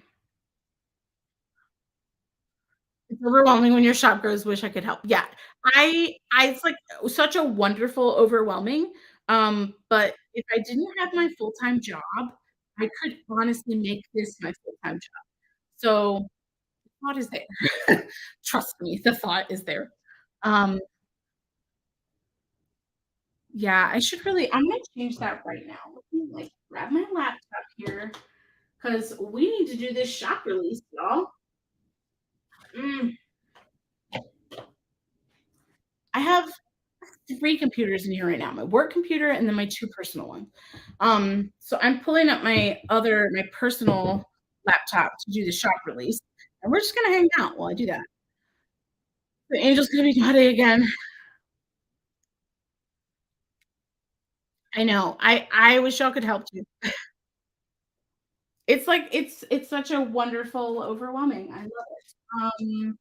it's overwhelming when your shop grows, wish I could help. Yeah, I it's, like, such a wonderful overwhelming, but if I didn't have my full-time job, I could honestly make this my full-time job. So, the thought is there. Trust me, the thought is there. Um Yeah, I should really I'm gonna change that right now. Let me, like, grab my laptop here because we need to do this shop release, y'all. Mm, I have 3 computers in here right now, my work computer and then my 2 personal ones. So I'm pulling up my personal laptop to do the shop release, and we're just gonna hang out while I do that. The angel's gonna be naughty again. I know. I wish y'all could help too. It's like it's such a wonderful overwhelming. I love it.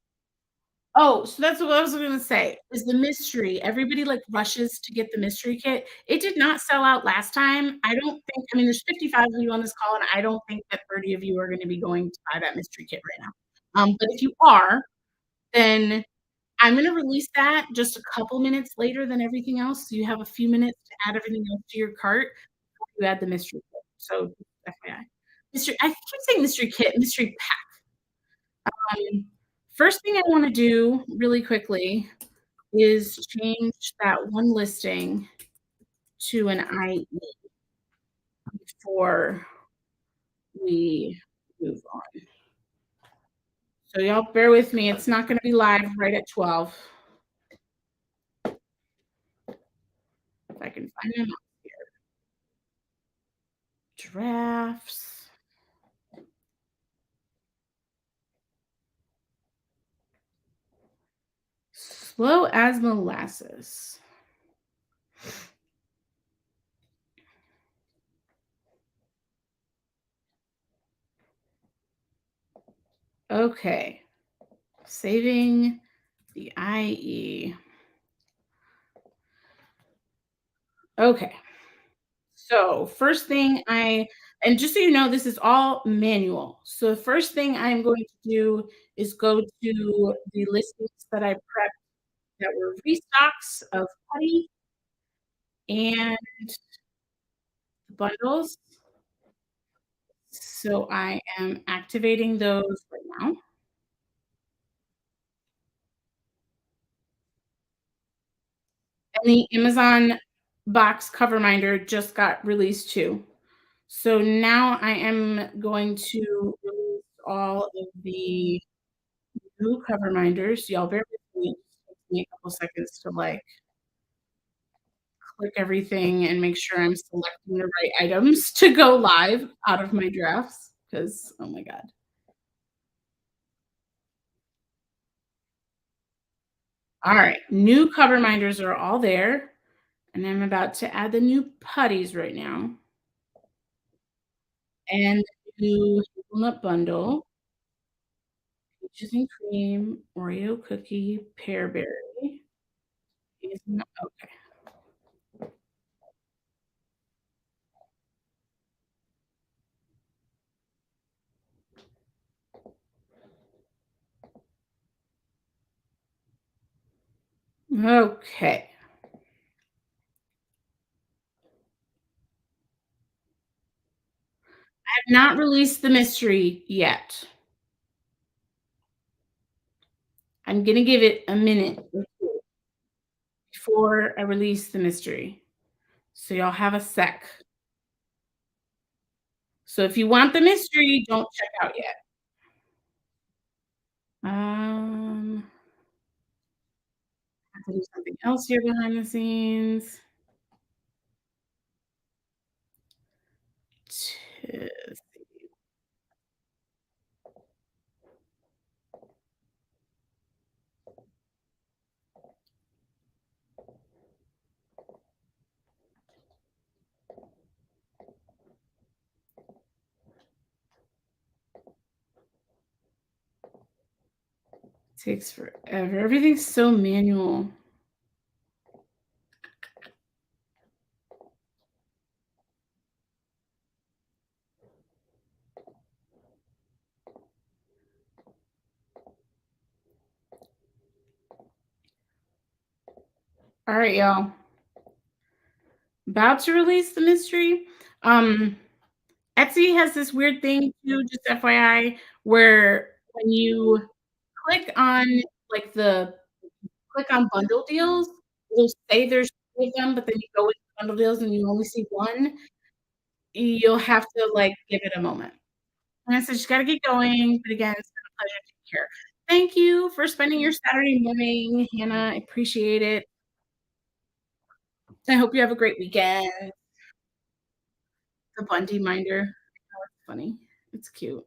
Oh, so that's what I was gonna say, is the mystery. Everybody, like, rushes to get the mystery kit. It did not sell out last time. I don't think I mean, there's 55 of you on this call, and I don't think that 30 of you are gonna be going to buy that mystery kit right now. But if you are, then I'm gonna release that just a couple minutes later than everything else, so you have a few minutes to add everything else to your cart before you add the mystery kit. So, FYI. Mystery I keep saying mystery kit, mystery um, first thing I wanna do really quickly is change that one listing to an IE before we move on. So y'all bear with me, it's not gonna be live right at 12. If I can find them drafts. Slow as molasses. Okay. Saving the IE. Okay. So, first thing and just so you know, this is all manual. So, the first thing I'm going to do is go to the listings that I prepped that were restocks of putty and bundles. So, I am activating those right now. And the Amazon box cover minder just got released too. So now I am going to release all of the new cover minders. Y'all bear with me. It just takes me a couple seconds to like click everything and make sure I'm selecting the right items to go live out of my drafts. Because oh my god. All right. New cover minders are all there. And I'm about to add the new putties right now. And the new hazelnut bundle. Peaches and cream, Oreo cookie, Pear Berry. Hazelnut okay. Okay. I've not released the mystery yet. I'm gonna give it a minute or 2 before I release the mystery. So y'all have a sec. So if you want the mystery, don't check out yet. I have to do something else here behind the scenes. To takes forever. Everything's so manual. All right, y'all. About to release the mystery. Um, Etsy has this weird thing too, just FYI, where when you click on like the click on bundle deals, it'll say there's 2 of them, but then you go into bundle deals and you only see 1. You'll have to like give it a moment. And I said, just gotta get going. But again, it's been a pleasure to be here. Thank you for spending your Saturday morning, Hannah. I appreciate it. I hope you have a great weekend. The Bundy minder. Oh, it's funny. It's cute.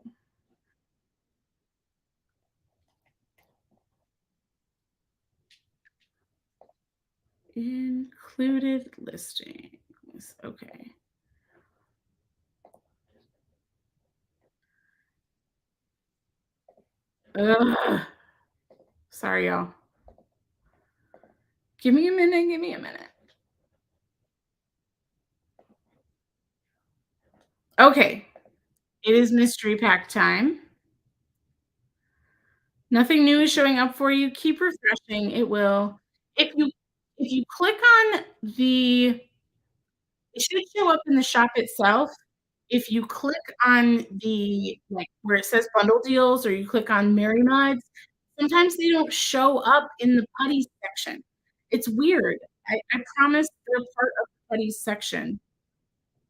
Included listings. Okay. Ugh. Sorry, y'all. Give me a minute. Give me a minute. Okay. It is mystery pack time. Nothing new is showing up for you. Keep refreshing. It will. If you click on the it should show up in the shop itself. If you click on the like where it says bundle deals or you click on Mary Mods, sometimes they don't show up in the putty section. It's weird. I promise they're part of the putty section.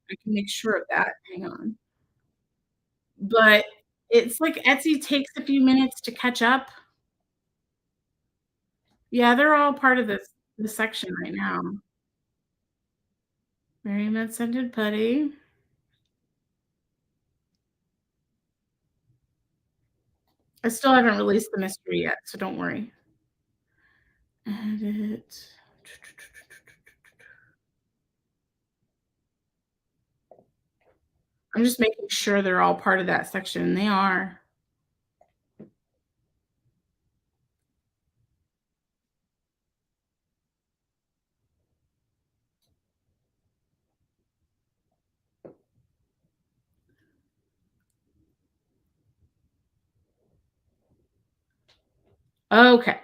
I can make sure of that. Hang on. But it's like Etsy takes a few minutes to catch up. Yeah, they're all part of this section right now. Mary Mod scented putty. I still haven't released the mystery yet, so don't worry. Edit. I'm just making sure they're all part of that section. They are. Okay.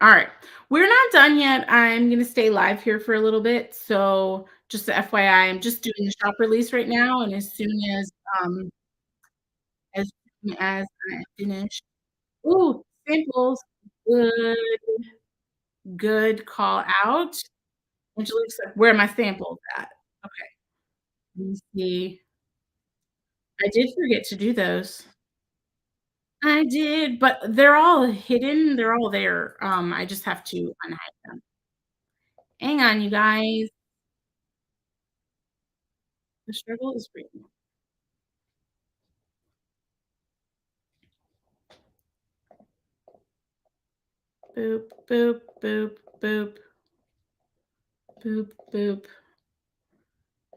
All right. We're not done yet. I'm going to stay live here for a little bit. So, just the FYI, I'm just doing the shop release right now. And um, as soon as I finish, ooh, samples. Good, good call out. Angelique's like, where are my samples at? Okay. Let me see. I did forget to do those. I did, but they're all hidden. They're all there. I just have to unhide them. Hang on, you guys. The struggle is real. Boop, boop, boop, boop, boop, boop.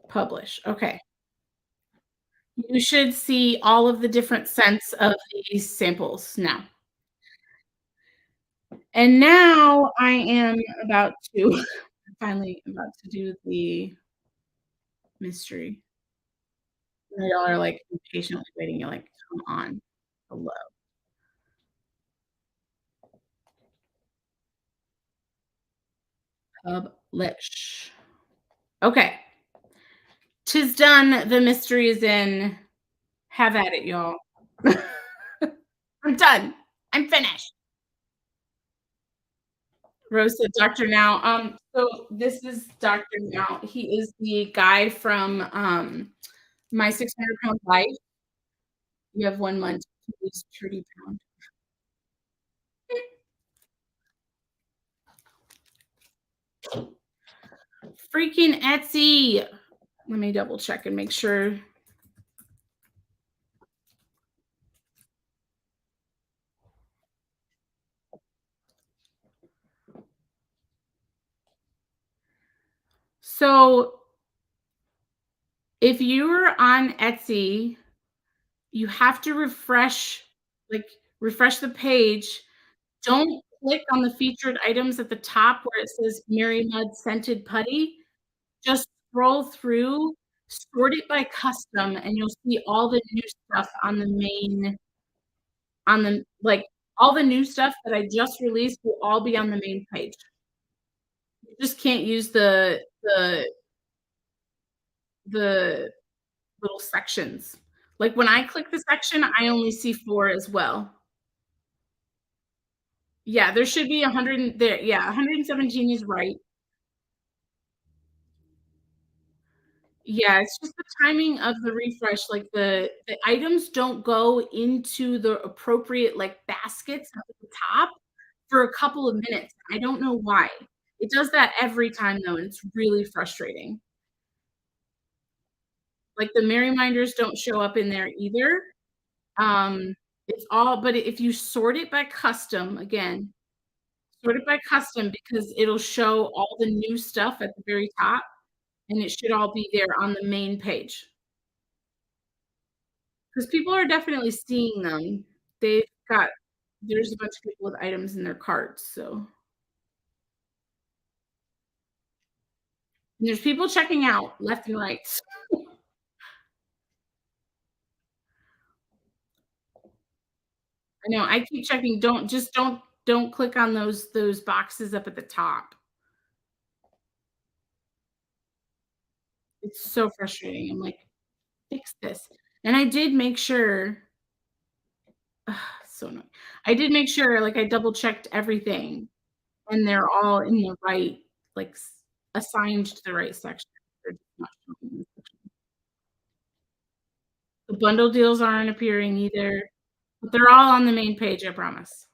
Publish. Okay. You should see all of the different scents of these samples now. And now I am about to finally about to do the mystery. And y'all are like impatiently waiting. You're like, come on. Hello. Publish. Okay. 'Tis done. The mystery is in. Have at it, y'all. I'm done. I'm finished. Rose said, "Doctor Now." So this is Doctor Now. He is the guy from My 600 Pound Life. You have 1 month to lose 30 pounds. Freaking Etsy. Let me double check and make sure. So if you're on Etsy, you have to like refresh the page. Don't click on the featured items at the top where it says Mary Mud Scented Putty. Just scroll through, sort it by custom, and you'll see all the new stuff on the main on the like, all the new stuff that I just released will all be on the main page. You just can't use the little sections. Like, when I click the section, I only see 4 as well. Yeah, there should be 100 and there yeah, 117 is right. Yeah, it's just the timing of the refresh, like, the items don't go into the appropriate, like, baskets at the top for a couple of minutes. I don't know why. It does that every time, though, and it's really frustrating. Like, the Merry Minders don't show up in there either. It's all but if you sort it by custom, again, sort it by custom because it'll show all the new stuff at the very top, and it should all be there on the main page. Because people are definitely seeing them. They've got there's a bunch of people with items in their carts, so and there's people checking out left and right. I know, I keep checking, don't click on those boxes up at the top. It's so frustrating. I'm like, "Fix this." And I did make sure so annoying. I did make sure, like, I double checked everything, and they're all in the right, like, assigned to the right section. They're just not showing in the section. The bundle deals aren't appearing either, but they're all on the main page, I promise.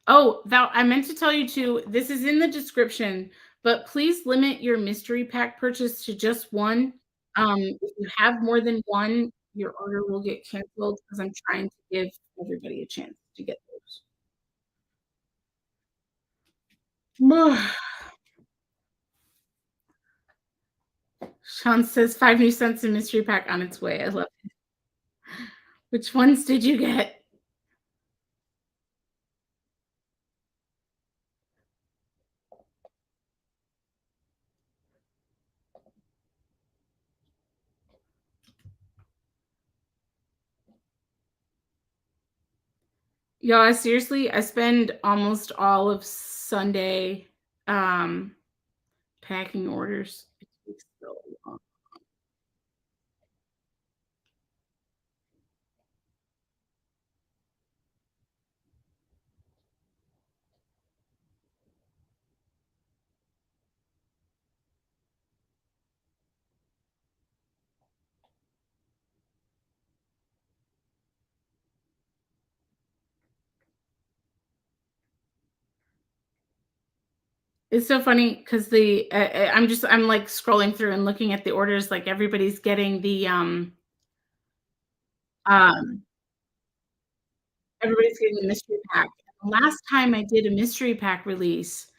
Oh, that I meant to tell you too, this is in the description, But please limit your mystery pack purchase to just one. If you have more than one, your order will get canceled because I'm trying to give everybody a chance to get those. Sean says 5 new cents in mystery pack on its way. I love it. Which ones did you get? Y'all, I spend almost all of Sunday um packing orders. It takes so long. It's so funny because I'm like scrolling through and looking at the orders, like everybody's getting um everybody's getting the mystery pack. Last time I did a mystery pack release,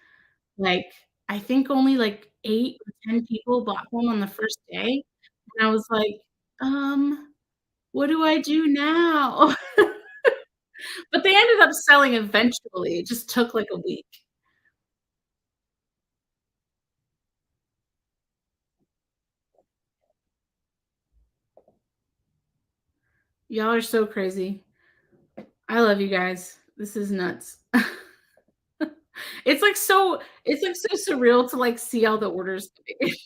like I think only like 8 or 10 people bought one on the first day. And I was like, what do I do now? But they ended up selling eventually. It just took like a week. Y'all are so crazy. I love you guys. This is nuts. It's like so surreal to like see all the orders. I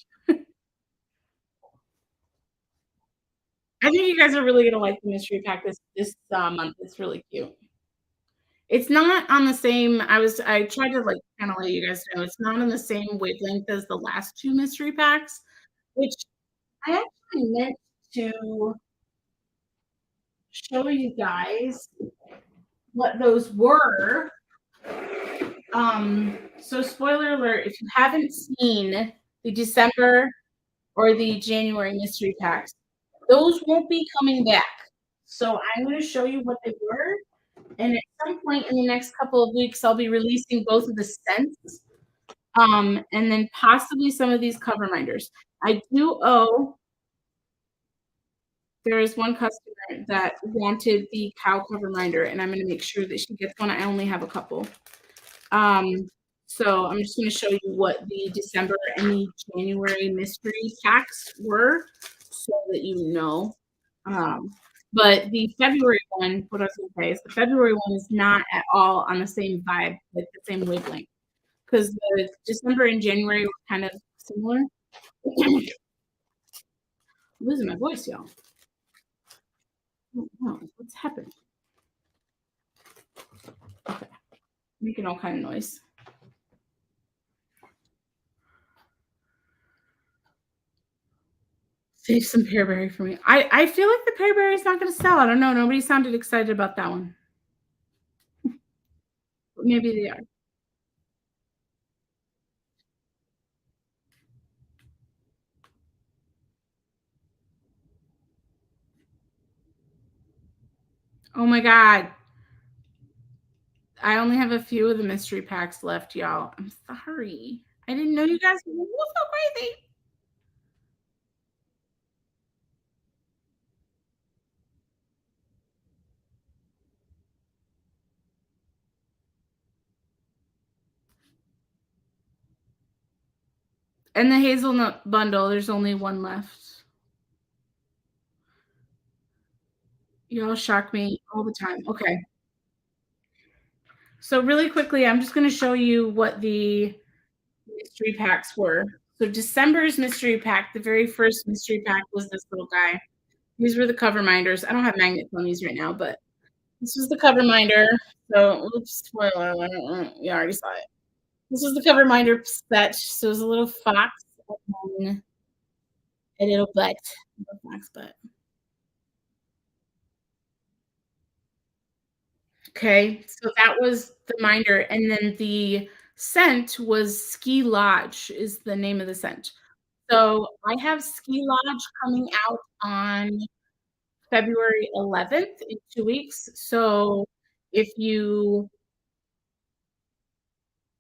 think you guys are really gonna like the mystery pack this month. It's really cute. It's not on the same I tried to like kind of let you guys know it's not on the same wavelength as the last 2 mystery packs, which I actually meant to show you guys what those were. So spoiler alert, if you haven't seen the December or the January mystery packs, those won't be coming back. So I'm going to show you what they were. And at some point in the next couple of weeks, I'll be releasing both of the scents, and then possibly some of these cover minders. I do owe There is one customer that wanted the cow cover minder, and I'm going to make sure that she gets one. I only have a couple. Um, so I'm just going to show you what the December and the January mystery packs were so that you know. Um, but the February one, what I was going to say is the February one is not at all on the same vibe, like the same wavelength, because the December and January were kind of similar. I'm losing my voice, y'all. Oh, what's happened? Okay, making all kind of noise. Save some Pear Berry for me. I feel like the Pear Berry is not going to sell. I don't know. Nobody sounded excited about that one. But maybe they are. Oh my god. I only have a few of the mystery packs left, y'all. I'm sorry. I didn't know you guys were so crazy. And the hazelnut bundle, there's only one left. Y'all shock me all the time. Okay. So really quickly, I'm just going to show you what the mystery packs were. So December's mystery pack, the very first mystery pack was this little guy. These were the cover minders. I don't have magnets on these right now, but this was the cover minder. So, oops, spoiler alert. You already saw it. This was the cover minder set. So it was a little fox and a little butt. Little fox butt. Okay, so that was the minder. And then the scent was Ski Lodge is the name of the scent. So, I have Ski Lodge coming out on February 11th in 2 weeks. So, if you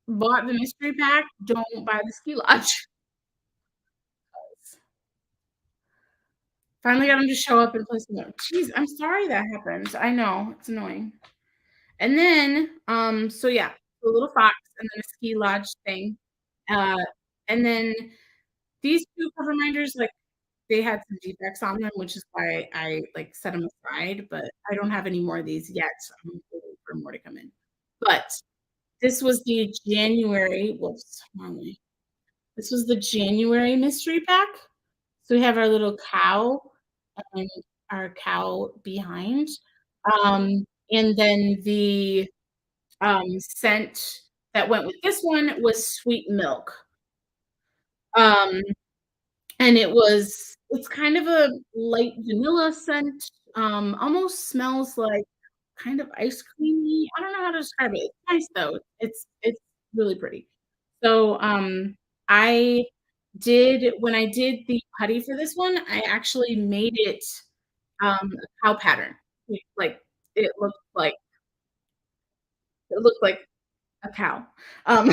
bought the mystery pack, don't buy the Ski Lodge. Finally got him to show up and play some more. Jeez, I'm sorry that happened. I know, it's annoying. And then, so yeah, the little fox and then a Ski Lodge thing. Uh, and then these 2 cover minders, like, they had some defects on them, which is why I, like, set them aside, but I don't have any more of these yet, so I'm waiting for more to come in. But this was the January whoops, wrong way. This was the January mystery pack. So we have our little cow and our cow behind. And then the, scent that went with this one was sweet milk. Um, and it's kind of a light vanilla scent, almost smells like kind of ice creamy. I don't know how to describe it. It's nice though. It's really pretty. So, I did when I did the putty for this one, I actually made it, a cow pattern. Like, it looked like it looked like a cow. Um,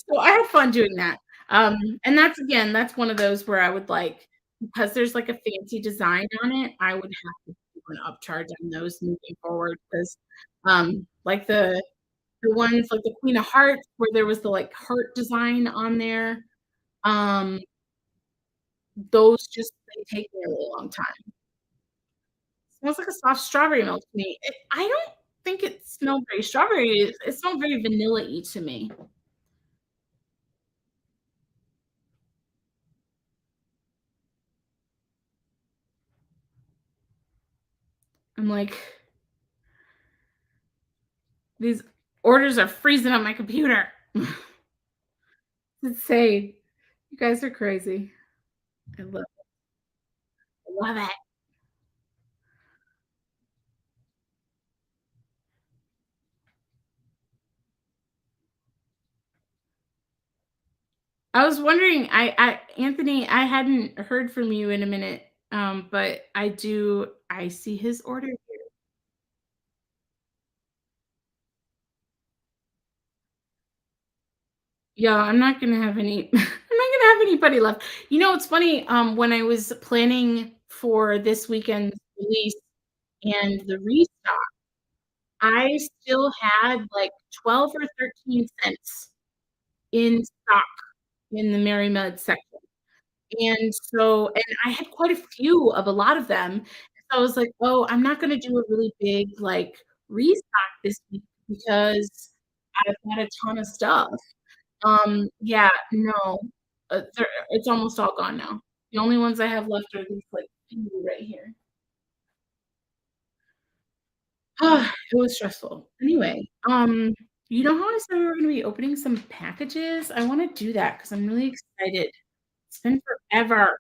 so I had fun doing that. And that's again, that's one of those where I would like because there's like a fancy design on it, I would have to do an upcharge on those moving forward 'cause, like the ones like the Queen of Hearts where there was the, like, heart design on there, um, those just they take me a really long time. Smells like a soft strawberry milk to me. I don't think it smelled very strawberry, it smelled very vanilla-y to me. I'm like, "These orders are freezing on my computer." Insane. You guys are crazy. I love it. I was wondering, I Anthony, I hadn't heard from you in a minute, but I see his order. Yeah, I'm not gonna have any I'm not gonna have anybody left. You know, it's funny, when I was planning for this weekend's release and the restock, I still had, like, 12 or 13 cents in stock in the MerryMud section, and so and I had quite a few of a lot of them, so I was like, "Oh, I'm not gonna do a really big, like, restock this week because I've got a ton of stuff." Yeah, no, it's almost all gone now. The only ones I have left are these, like, few right here. It was stressful. Anyway, you know how I said we were gonna be opening some packages? I wanna do that because 'cause I'm really excited. It's been forever.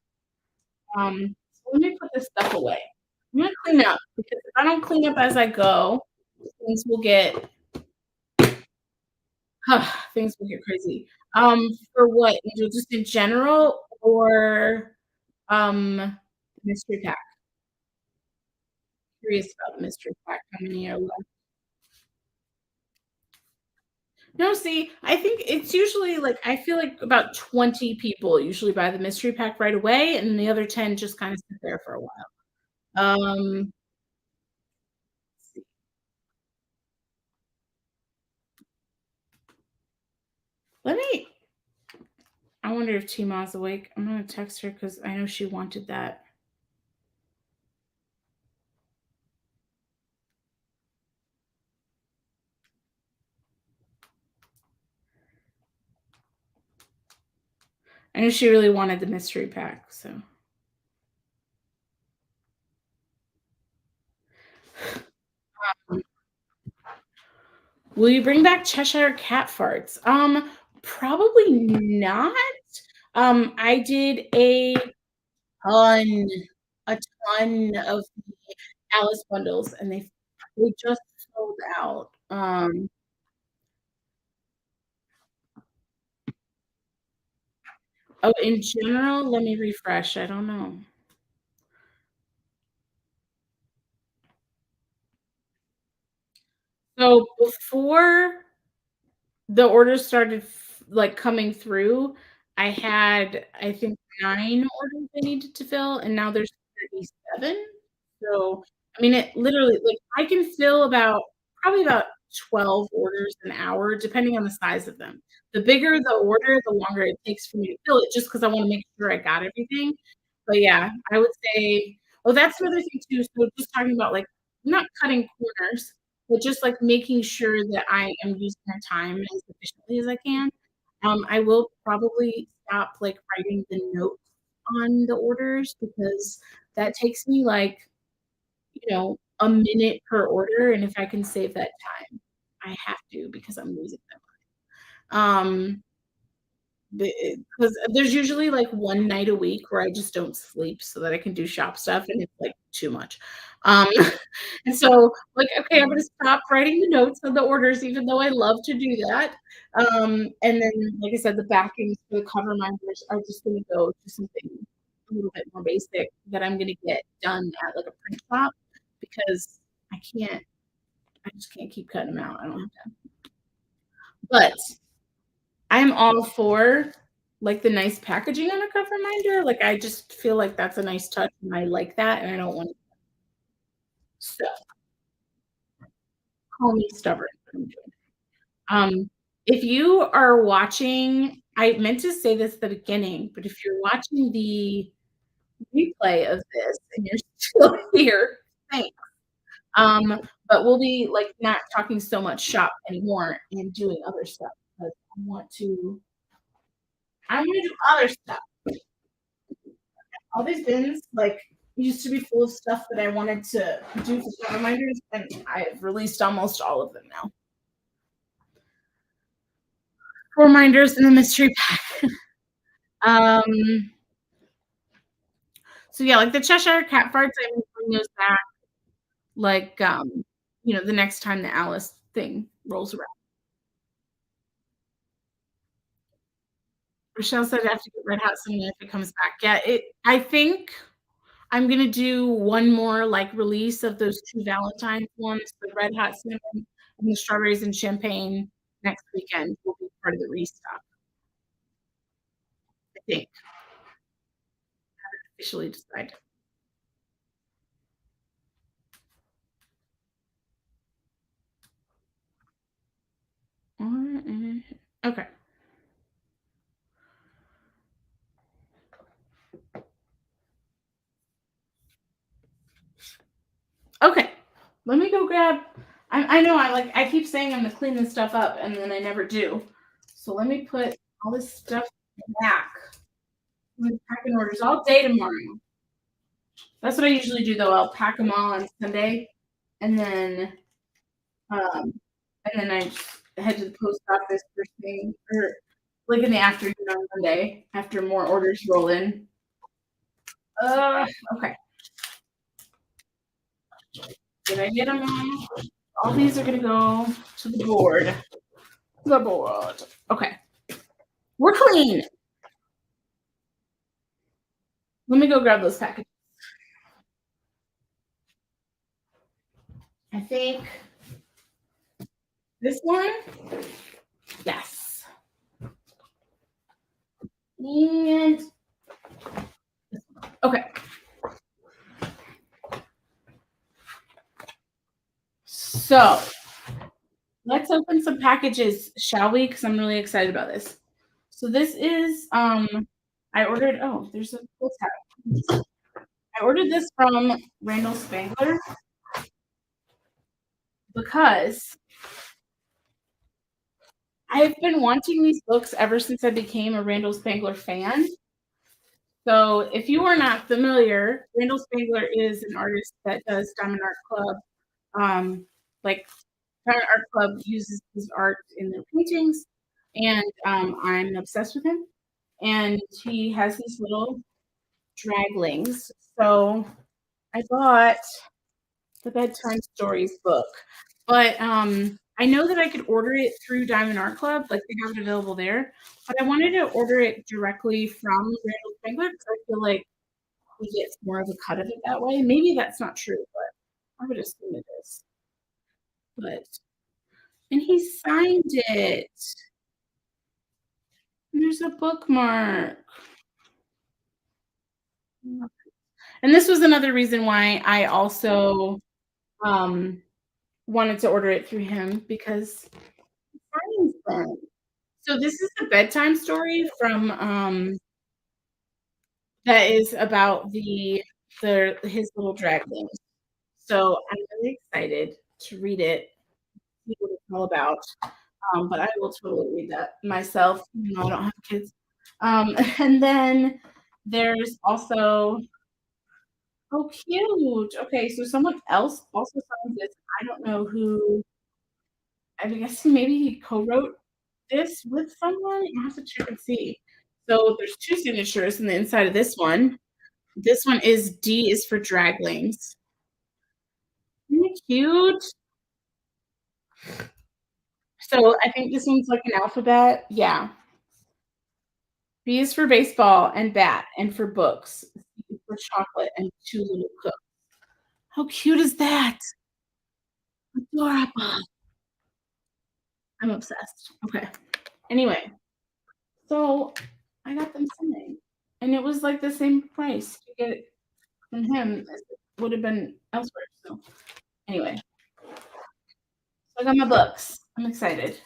So let me put this stuff away. I'm gonna clean up because if I don't clean up as I go, things will get things will get crazy. For what? Just in general or, mystery pack? Curious about the mystery pack, how many are left? No, see, I think it's usually, like I feel like about 20 people usually buy the mystery pack right away, and the other 10 just kinda sit there for a while. Let's see. Let me I wonder if Tima's awake. I'm gonna text her because I know she wanted that. I know she really wanted the mystery pack, so will you bring back Cheshire cat farts? Probably not. I did ton a ton of the Alice bundles, and they just sold out. Oh, in general, let me refresh. I don't know. So before the orders started like coming through, I had I think 9 orders I needed to fill, and now there's 37. So, I mean, it literally like, I can fill about probably about 12 orders an hour, depending on the size of them. The bigger the order, the longer it takes for me to fill it just because I wanna make sure I got everything. But yeah, I would say that's another thing too, so just talking about, like, not cutting corners, but just, like, making sure that I am using my time as efficiently as I can. I will probably stop, like, writing the notes on the orders because that takes me, like, a minute per order, and if I can save that time, I have to because I'm losing them. Because there's usually, like, 1 night a week where I just don't sleep so that I can do shop stuff, and it's, like, too much. Um, and so, like, okay, I'm gonna stop writing the notes on the orders even though I love to do that. And then, like I said, the backings for the cover minders are just gonna go to something a little bit more basic that I'm gonna get done at, like, a print shop because I just can't keep cutting them out. I don't have time. But I'm all for, like, the nice packaging on a cover minder, like, I just feel like that's a nice touch, and I like that, and I don't want so call me stubborn, but I'm doing if you are watching I meant to say this at the beginning, but if you're watching the replay of this and you're still here, thanks. But we'll be, like, not talking so much shop anymore and doing other stuff because I wanna do other stuff. All these bins, like, used to be full of stuff that I wanted to do for plant reminders, and I've released almost all of them now. For reminders in the mystery pack. Um, so yeah, like the Cheshire Cat farts, I will bring those back, like, the next time the Alice thing rolls around. Rochelle said I have to get Red Hot Cinnamon if it comes back. Yeah, I think I'm gonna do one more, like, release of those 2 Valentine's ones, the Red Hot Cinnamon and the Strawberries and Champagne next weekend will be part of the restock, I think, officially decide. Okay. Okay. Let me go grab I know I keep saying I'm gonna clean this stuff up, and then I never do. So let me put all this stuff back. I'm gonna pack in orders all day tomorrow. That's what I usually do, though. I'll pack them all on Sunday, and then um, I just head to the post office first thing, or like in the afternoon on Monday after more orders roll in. Okay. Did I get them all? All these are gonna go to the board. The board. Okay. We're clean. Let me go grab those packages. I think this one. Yes. And okay. So let's open some packages, shall we? Because I'm really excited about this. So this is I ordered there's a pull tab. I ordered this from Randall Spangler because I've been wanting these books ever since I became a Randall Spangler fan. So if you are not familiar, Randall Spangler is an artist that does Diamond Art Club. Like Diamond Art Club uses his art in their paintings, and I'm obsessed with him. And he has these little draglings. So I bought the Bedtime Stories book. But I know that I could order it through Diamond Art Club, like they have it available there, but I wanted to order it directly from Randall Spangler because I feel like we get more of a cut of it that way. Maybe that's not true, but I would assume it is. But and he signed it. There's a bookmark. And this was another reason why I also um, wanted to order it through him because he signs them. So this is the bedtime story from that is about the his little dragon. So I'm really excited to read it, see what it's all about. But I will totally read that myself, even though I don't have kids. And then there's also oh cute. Okay, so someone else also signed this. I don't know who. I'm guessing maybe he co-wrote this with someone. I have to check and see. So there's two signatures in the inside of this one. This one is D is for Draglings. Isn't it cute? So I think this one's like an alphabet. Yeah. B is for baseball and bat and for books. C is for chocolate and two little cooks. How cute is that? Adorable. I'm obsessed. Okay. Anyway, so I got them signed. And it was like the same price to get it from him as it would have been elsewhere. So anyway, so I got my books. I'm excited.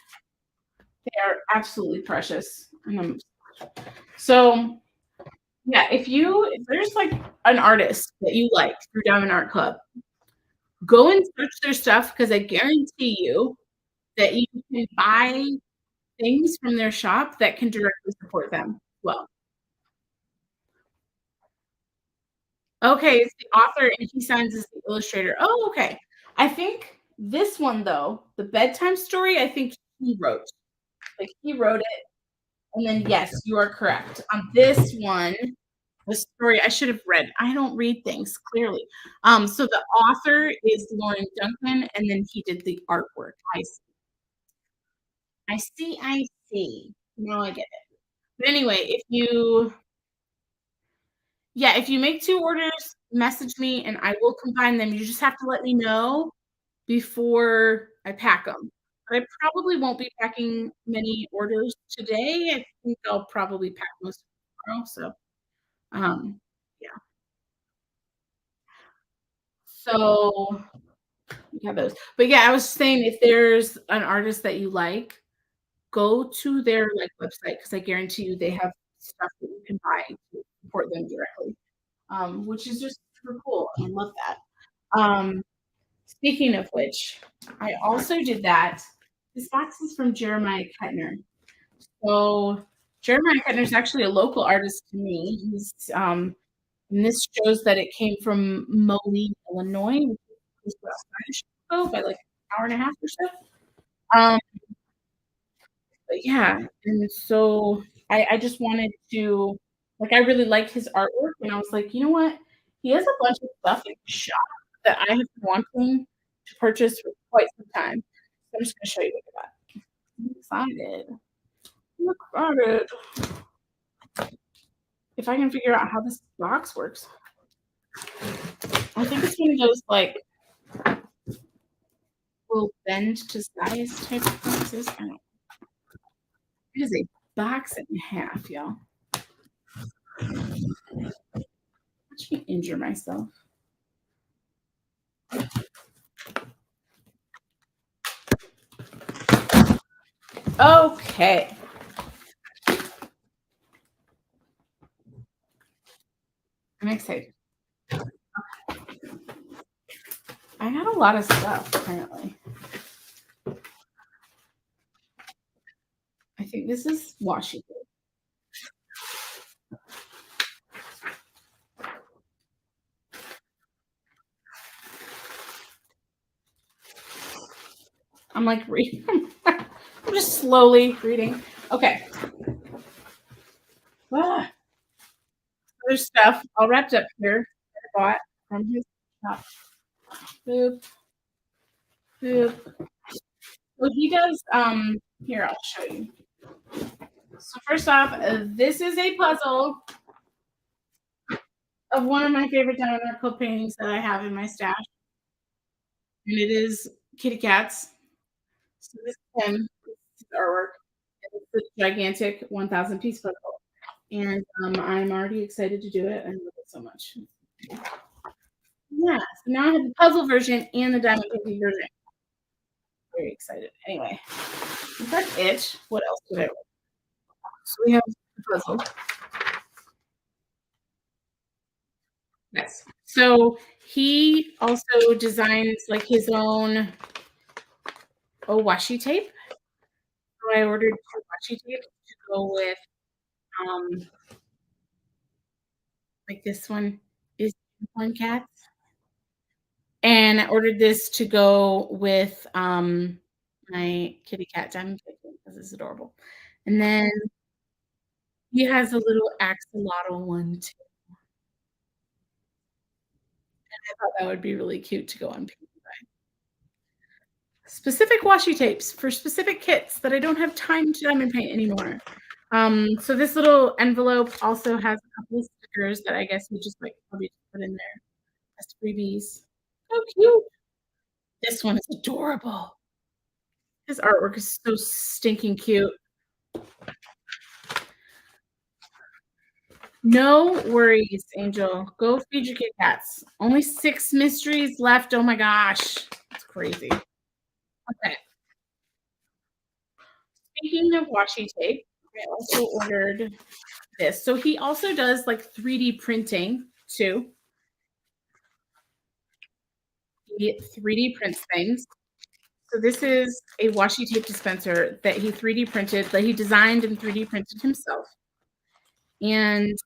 They are absolutely precious. And so yeah, if there's like an artist that you like through Diamond Art Club, go and search their stuff because I guarantee you that you can buy things from their shop that can directly support them. Well, okay, it's the author and he signs as the illustrator. Oh, okay. I think this one though, the bedtime story, I think he wrote. Like he wrote it, and then yes, you are correct. On this one, the story I should have read. I don't read things clearly. So the author is Lauren Duncan, and then he did the artwork. I see. I see. I see. Now I get it. But anyway, if you make two orders, message me and I will combine them. You just have to let me know before I pack them. I probably won't be packing many orders today. I think I'll probably pack most tomorrow. So, um, yeah. So we have those. But yeah, I was saying if there's an artist that you like, go to their like website because I guarantee you they have stuff that you can buy to support them directly. Which is just super cool. I love that. Speaking of which, I also did that. This box is from Jeremiah Kettner. So Jeremiah Kettner is actually a local artist to me. And this shows that it came from Moline, Illinois, which is about Chicago by like an hour and a half or so. Um, but yeah, and so I just wanted to like I really liked his artwork, and I was like, you know what? He has a bunch of stuff in his shop that I have been wanting to purchase for quite some time. So I'm just gonna show you what I got. I'm excited. Look at it. If I can figure out how this box works. I think it's one of those like will bend to size type of boxes. I don't know. It is a box and a half, y'all. Watch me injure myself. Okay. I'm excited. I got a lot of stuff, apparently. I think this is washi tape. I'm like reading. I'm just slowly reading. Okay. Ah, other stuff all wrapped up here that I bought from his shop. Boop. Boop. So he does, here, I'll show you. So first off, this is a puzzle of one of my favorite Downy April paintings that I have in my stash, and it is kitty cats. So this is him, this is artwork, and it's a gigantic 1,000 piece puzzle, and I'm already excited to do it. I love it so much. Yeah, so now I have the puzzle version and the diamond painting version. Very excited. Anyway, that's it. What else did I write? So we have the puzzle. Yes. So he also designs like his own washi tape. So I ordered two washi tapes to go with um like this one is unicorn cats. And I ordered this to go with my kitty cat diamond painting because it's adorable. And then he has a little axolotl one too. I thought that would be really cute to go on paint. Specific washi tapes for specific kits that I don't have time to diamond paint anymore. So this little envelope also has a couple of stickers that I guess we just like probably put in there as freebies. So cute. This one is adorable. His artwork is so stinking cute. No worries, Angel. Go feed your Kit Kats. Only 6 mysteries left. Oh my gosh. That's crazy. Okay. Speaking of washi tape, I also ordered this. So he also does like 3D printing too. He 3D prints things. So this is a washi tape dispenser that he 3D printed, that he designed and 3D printed himself. And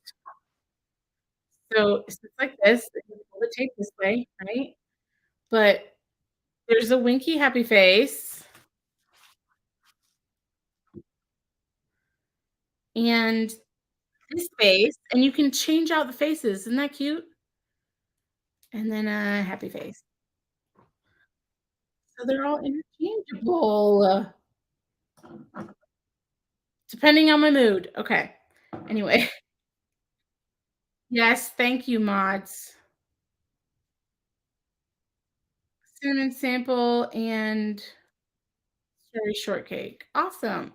so it's like this. You pull the tape this way, right? But there's a winky happy face and this face, and you can change out the faces. Isn't that cute? And then a happy face. So they're all interchangeable, depending on my mood. Okay. Anyway, yes, thank you, mods. Cinnamon sample and strawberry shortcake. Awesome.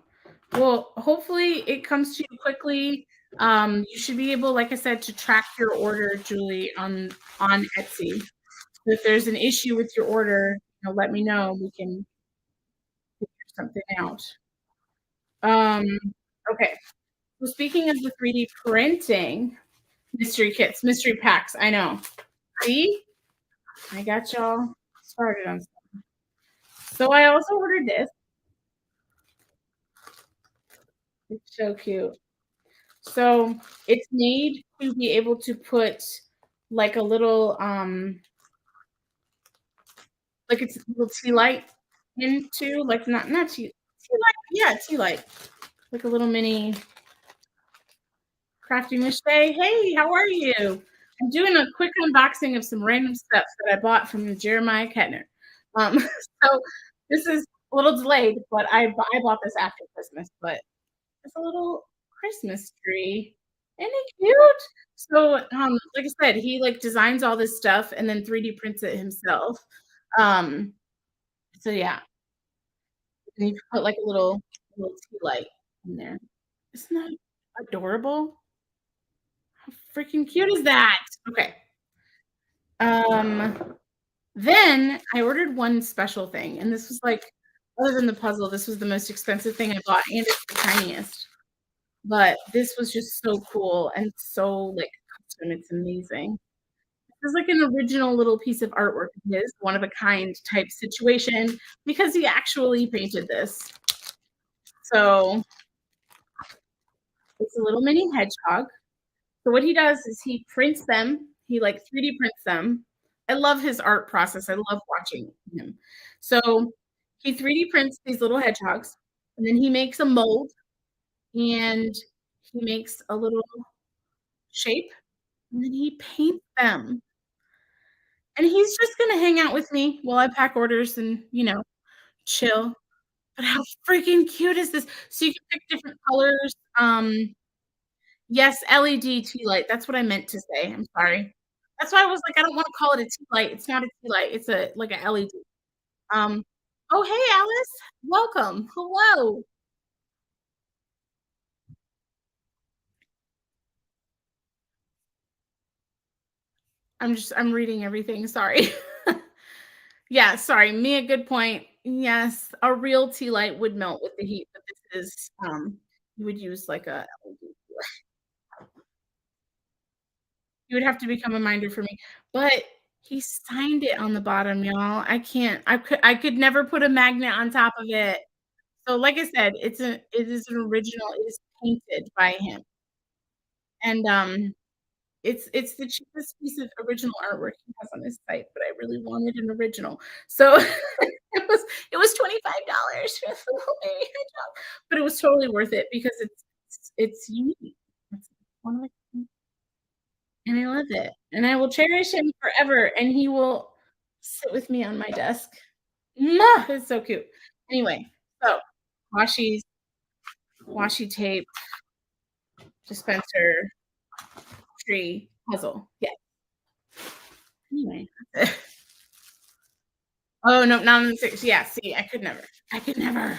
Well, hopefully it comes to you quickly. You should be able, like I said, to track your order, Julie, on Etsy. So if there's an issue with your order, let me know. We can figure something out. Okay. So speaking of the 3D printing, mystery kits, mystery packs. I know. See, I got y'all started on something. So I also ordered this. It's so cute. So it's made to be able to put like a little like it's a little tea light into, like not tea light, yeah, tea light. Like a little mini crafty Mish Day. Hey, how are you? I'm doing a quick unboxing of some random stuff that I bought from Jeremiah Kettner. So this is a little delayed, but I bought this after Christmas, but it's a little Christmas tree. Isn't it cute? So, like I said, he like designs all this stuff and then 3D prints it himself. Um, so yeah, and you put like a little tea light in there. Isn't that adorable? How freaking cute is that? Okay. Um, then I ordered one special thing, and this was like, other than the puzzle, this was the most expensive thing I bought, and it's the tiniest. But this was just so cool and so like custom. It's amazing. This is like an original little piece of artwork of his, one of a kind type situation, because he actually painted this. So it's a little mini hedgehog. So what he does is he prints them. He like 3D prints them. I love his art process. I love watching him. So he 3D prints these little hedgehogs, and then he makes a mold, and he makes a little shape, and then he paints them. And he's just gonna hang out with me while I pack orders and, chill. But how freaking cute is this? So you can pick different colors. Yes, LED tea light. That's what I meant to say. I'm sorry. That's why I was like, I don't wanna call it a tea light. It's not a tea light. It's a like a LED. Um, oh, hey, Alice. Welcome. Hello. I'm reading everything. Sorry. Yeah, sorry. Mia, good point. Yes, a real tea light would melt with the heat, but this is, you would use like a LED. You would have to become a minder for me. But he signed it on the bottom, y'all. I could never put a magnet on top of it. So like I said, it is an original. It is painted by him. And it's the cheapest piece of original artwork he has on his site, but I really wanted an original. So it was $25 for this little baby hedgehog, but it was totally worth it because it's unique. It's one of a and I love it, and I will cherish him forever, and he will sit with me on my desk. Mwah! It's so cute. Anyway, so washi washi tape, dispenser, tree, puzzle. Yeah. Anyway, that's it. Oh, no, not on the 6. Yeah, see, I could never. I could never.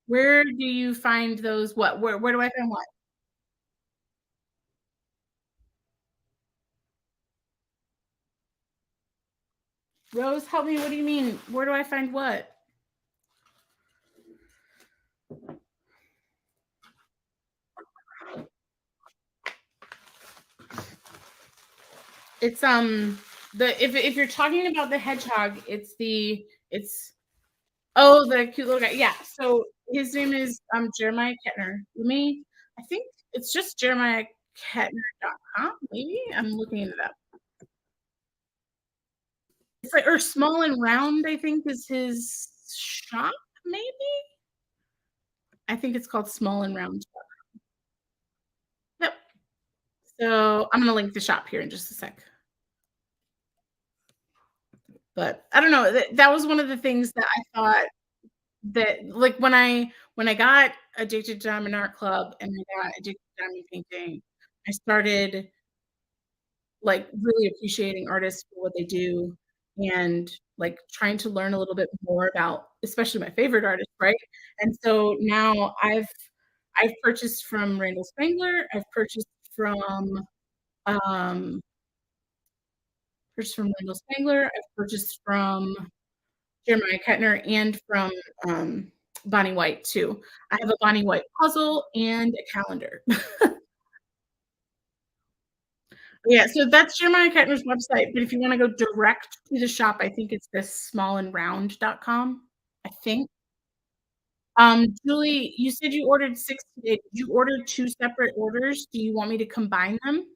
Where do you find those what? Where do I find what? Rose, help me. What do you mean? Where do I find what? It's the if you're talking about the hedgehog, it's oh, the cute little guy. Yeah. So his name is Jeremiah Kettner. Let me I think it's just jeremiahkettner.com, maybe. I'm looking it up. It's like or small and round, I think is his shop, maybe. I think it's called Small and Round. Yep. So I'm gonna link the shop here in just a sec. But I don't know. That was one of the things that I thought that like when I got addicted to Diamond Art Club and I got addicted to diamond painting, I started like really appreciating artists for what they do and like trying to learn a little bit more about especially my favorite artists, right? And so now I've purchased from Randall Spangler, I've from um purchased from Randall Spangler, I've purchased from Jeremiah Kettner and from Bonnie White too. I have a Bonnie White puzzle and a calendar. Yeah, so that's Jeremiah Kettner's website, but if you wanna go direct to the shop, I think it's this smallandround.com, I think. Julie, you said you ordered 6 today. Did you order 2 separate orders? Do you want me to combine them?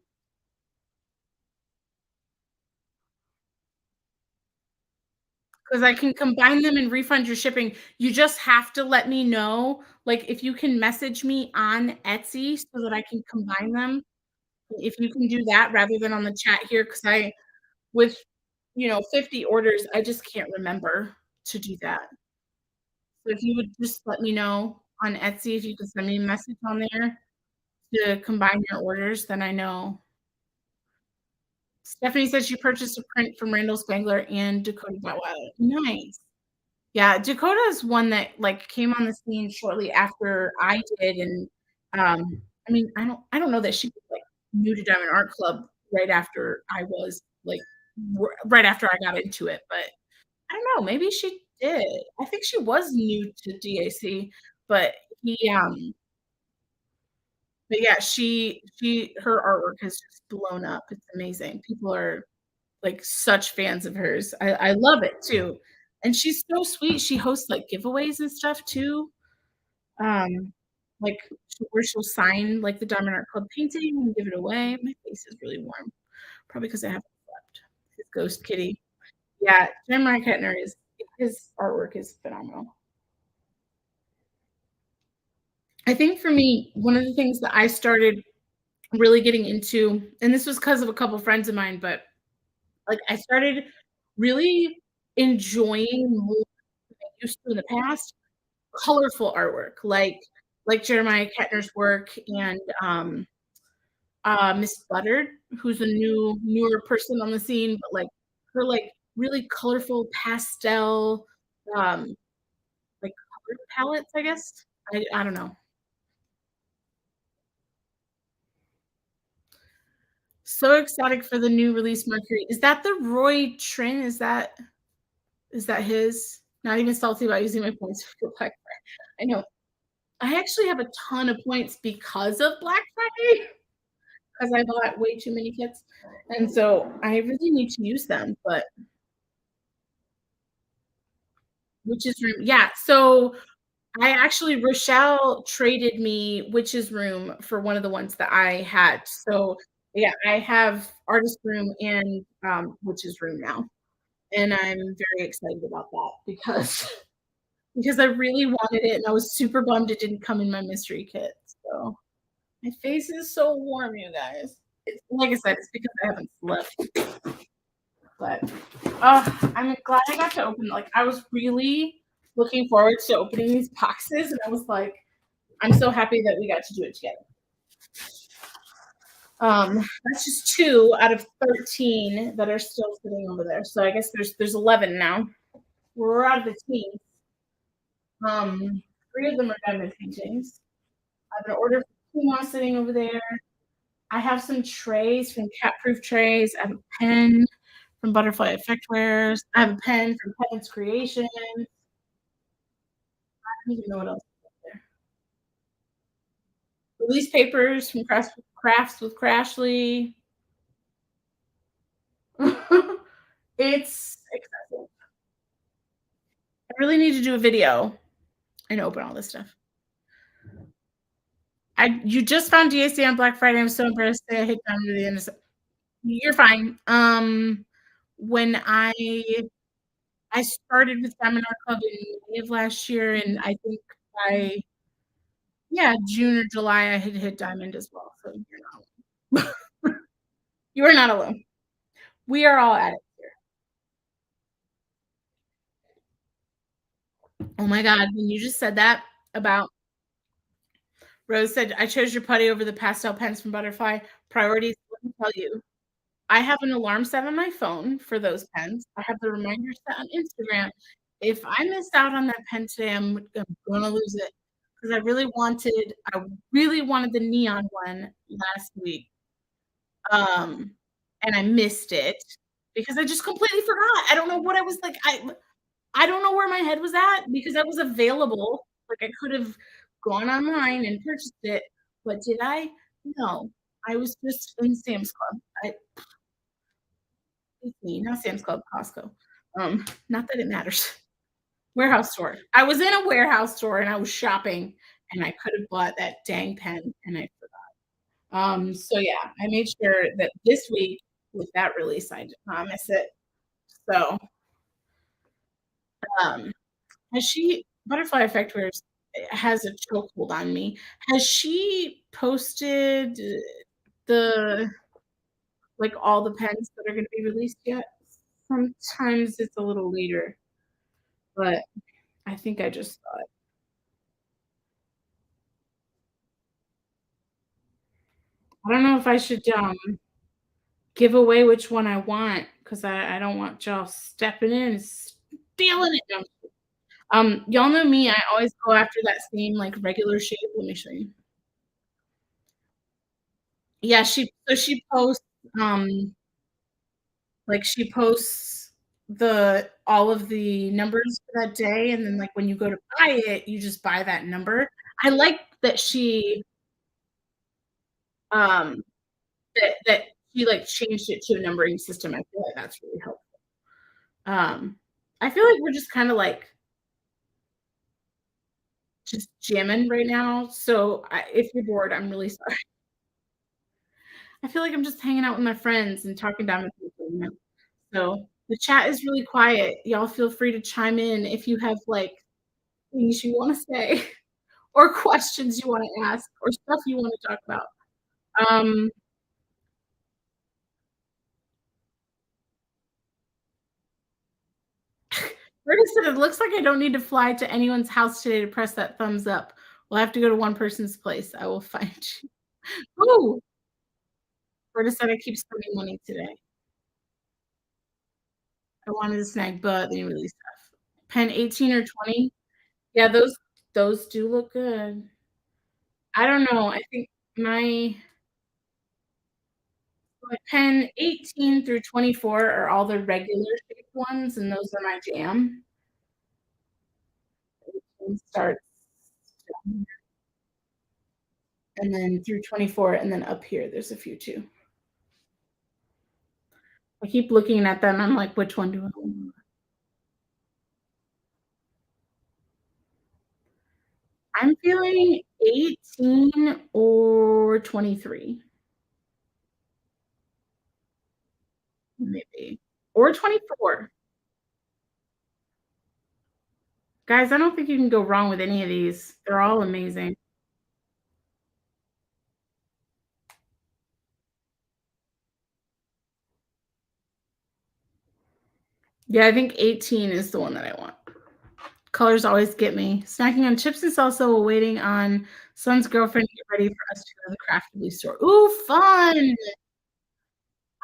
Because I can combine them and refund your shipping. You just have to let me know, like, if you can message me on Etsy so that I can combine them. If you can do that rather than on the chat here, because I with, 50 orders, I just can't remember to do that. So if you would just let me know on Etsy, if you could send me a message on there to combine your orders, then I know. Stephanie says she purchased a print from Randall Spangler and Dakota Fatweiler. Nice. Yeah, Dakota is one that, like, came on the scene shortly after I did, and, I mean, I don't know that she was, like, new to Diamond Art Club right after I was, like, right after I got into it, but I don't know, maybe she did. I think she was new to DAC, but he, but yeah, she her artwork has just blown up. It's amazing. People are, like, such fans of hers. I love it too, and she's so sweet. She hosts, like, giveaways and stuff too, um, like, where she'll sign, like, the Diamond Art Club painting and give it away. My face is really warm, probably because I haven't slept. His ghost kitty. Yeah, Jeremiah Kettner is his artwork is phenomenal. I think for me, one of the things that I started really getting into, and this was because of a couple friends of mine, but, like, I started really enjoying used to in the past, colorful artwork, like Jeremiah Kettner's work and, Miss Butterd, who's a newer person on the scene, but, like, her, like, really colorful pastel, um, like, color palettes, I guess? I don't know. So excited for the new release Mercury. Is that the Roy Trin? Is that his? Not even salty about using my points for Black Friday. I know. I actually have a ton of points because of Black Friday, because I bought way too many kits, and so I really need to use them, but Witch's Room, yeah, so I actually Rochelle traded me Witch's Room for one of the ones that I had, so, yeah, I have Artist Room and, Witch's Room now, and I'm very excited about that because because I really wanted it, and I was super bummed it didn't come in my mystery kit, so my face is so warm, you guys. It's like I said, it's because I haven't slept, but, I'm glad I got to open like, I was really looking forward to opening these boxes, and I was like, I'm so happy that we got to do it together. That's just 2 out of 13 that are still sitting over there, so I guess there's 11 now. We're out of the team. 3 of them are diamond paintings. I have an order for Tima sitting over there. I have some trays from Cat-Proof Trays. I have a pen from Butterfly Effect Wares. I have a pen from Pebble's Creation. I don't even know what else is up there. Release papers from Crafts with Crashly. It's excessive. I really need to do a video and open all this stuff. You just found DAC on Black Friday. I'm so embarrassed to say I hit down to the end of you're fine. When I started with Diamond Art Club in May of last year, and I think by yeah, June or July, I had hit diamond as well, so you're not alone. You are not alone. We are all at it here. Oh my god, when you just said that about Rose said, "I chose your putty over the pastel pens from Butterfly." Priorities, let me tell you, I have an alarm set on my phone for those pens. I have the reminder set on Instagram. If I miss out on that pen today, I'm gonna lose it because I really wanted the neon one last week, um, and I missed it because I just completely forgot. I don't know what I was like. I don't know where my head was at because I was available. Like I could have gone online and purchased it, but did I? No. I was just in Sam's Club. It's me, not Sam's Club, Costco. Not that it matters. Warehouse store. I was in a warehouse store and I was shopping and I could have bought that dang pen and I forgot. So yeah, I made sure that this week with that release, I did not miss it. So, um, has she Butterfly Effect Wears has a chokehold on me. Has she posted the like all the pens that are gonna be released yet? Sometimes it's a little later, but I think I just saw it. I don't know if I should, give away which one I want because I don't want y'all stepping in and stealing it. No. Y'all know me, I always go after that same, like, regular shape. Let me show you. Yeah, she posts, um, she posts the all of the numbers for that day, and then, like, when you go to buy it, you just buy that number. I like that um, that she, like, changed it to a numbering system. I feel like that's really helpful. I feel like we're just kinda, like, just jamming right now, so if you're bored, I'm really sorry. I feel like I'm just hanging out with my friends and talking down with people, you know? So, the chat is really quiet. Y'all feel free to chime in if you have, like, things you wanna say or questions you wanna ask or stuff you wanna talk about. Um, Bernie said, "It looks like I don't need to fly to anyone's house today to press that thumbs up. We'll have to go to one person's place. I will find you." Ooh, Berta said, "I keep spending money today. I wanted to snag, but they didn't release stuff." Pen 18 or 20? Yeah, those do look good. I don't know, I think my pen 18 through 24 are all the regular shaped ones, and those are my jam. And starts down here, and then through 24, and then up here, there's a few too. I keep looking at them, I'm like, "Which one do I want?" I'm feeling 18 or 23, maybe, or 24. Guys, I don't think you can go wrong with any of these. They're all amazing. Yeah, I think 18 is the one that I want. Colors always get me. Snacking on chips and salsa while waiting on son's girlfriend to get ready for us to go to the Craftily store. Ooh, fun!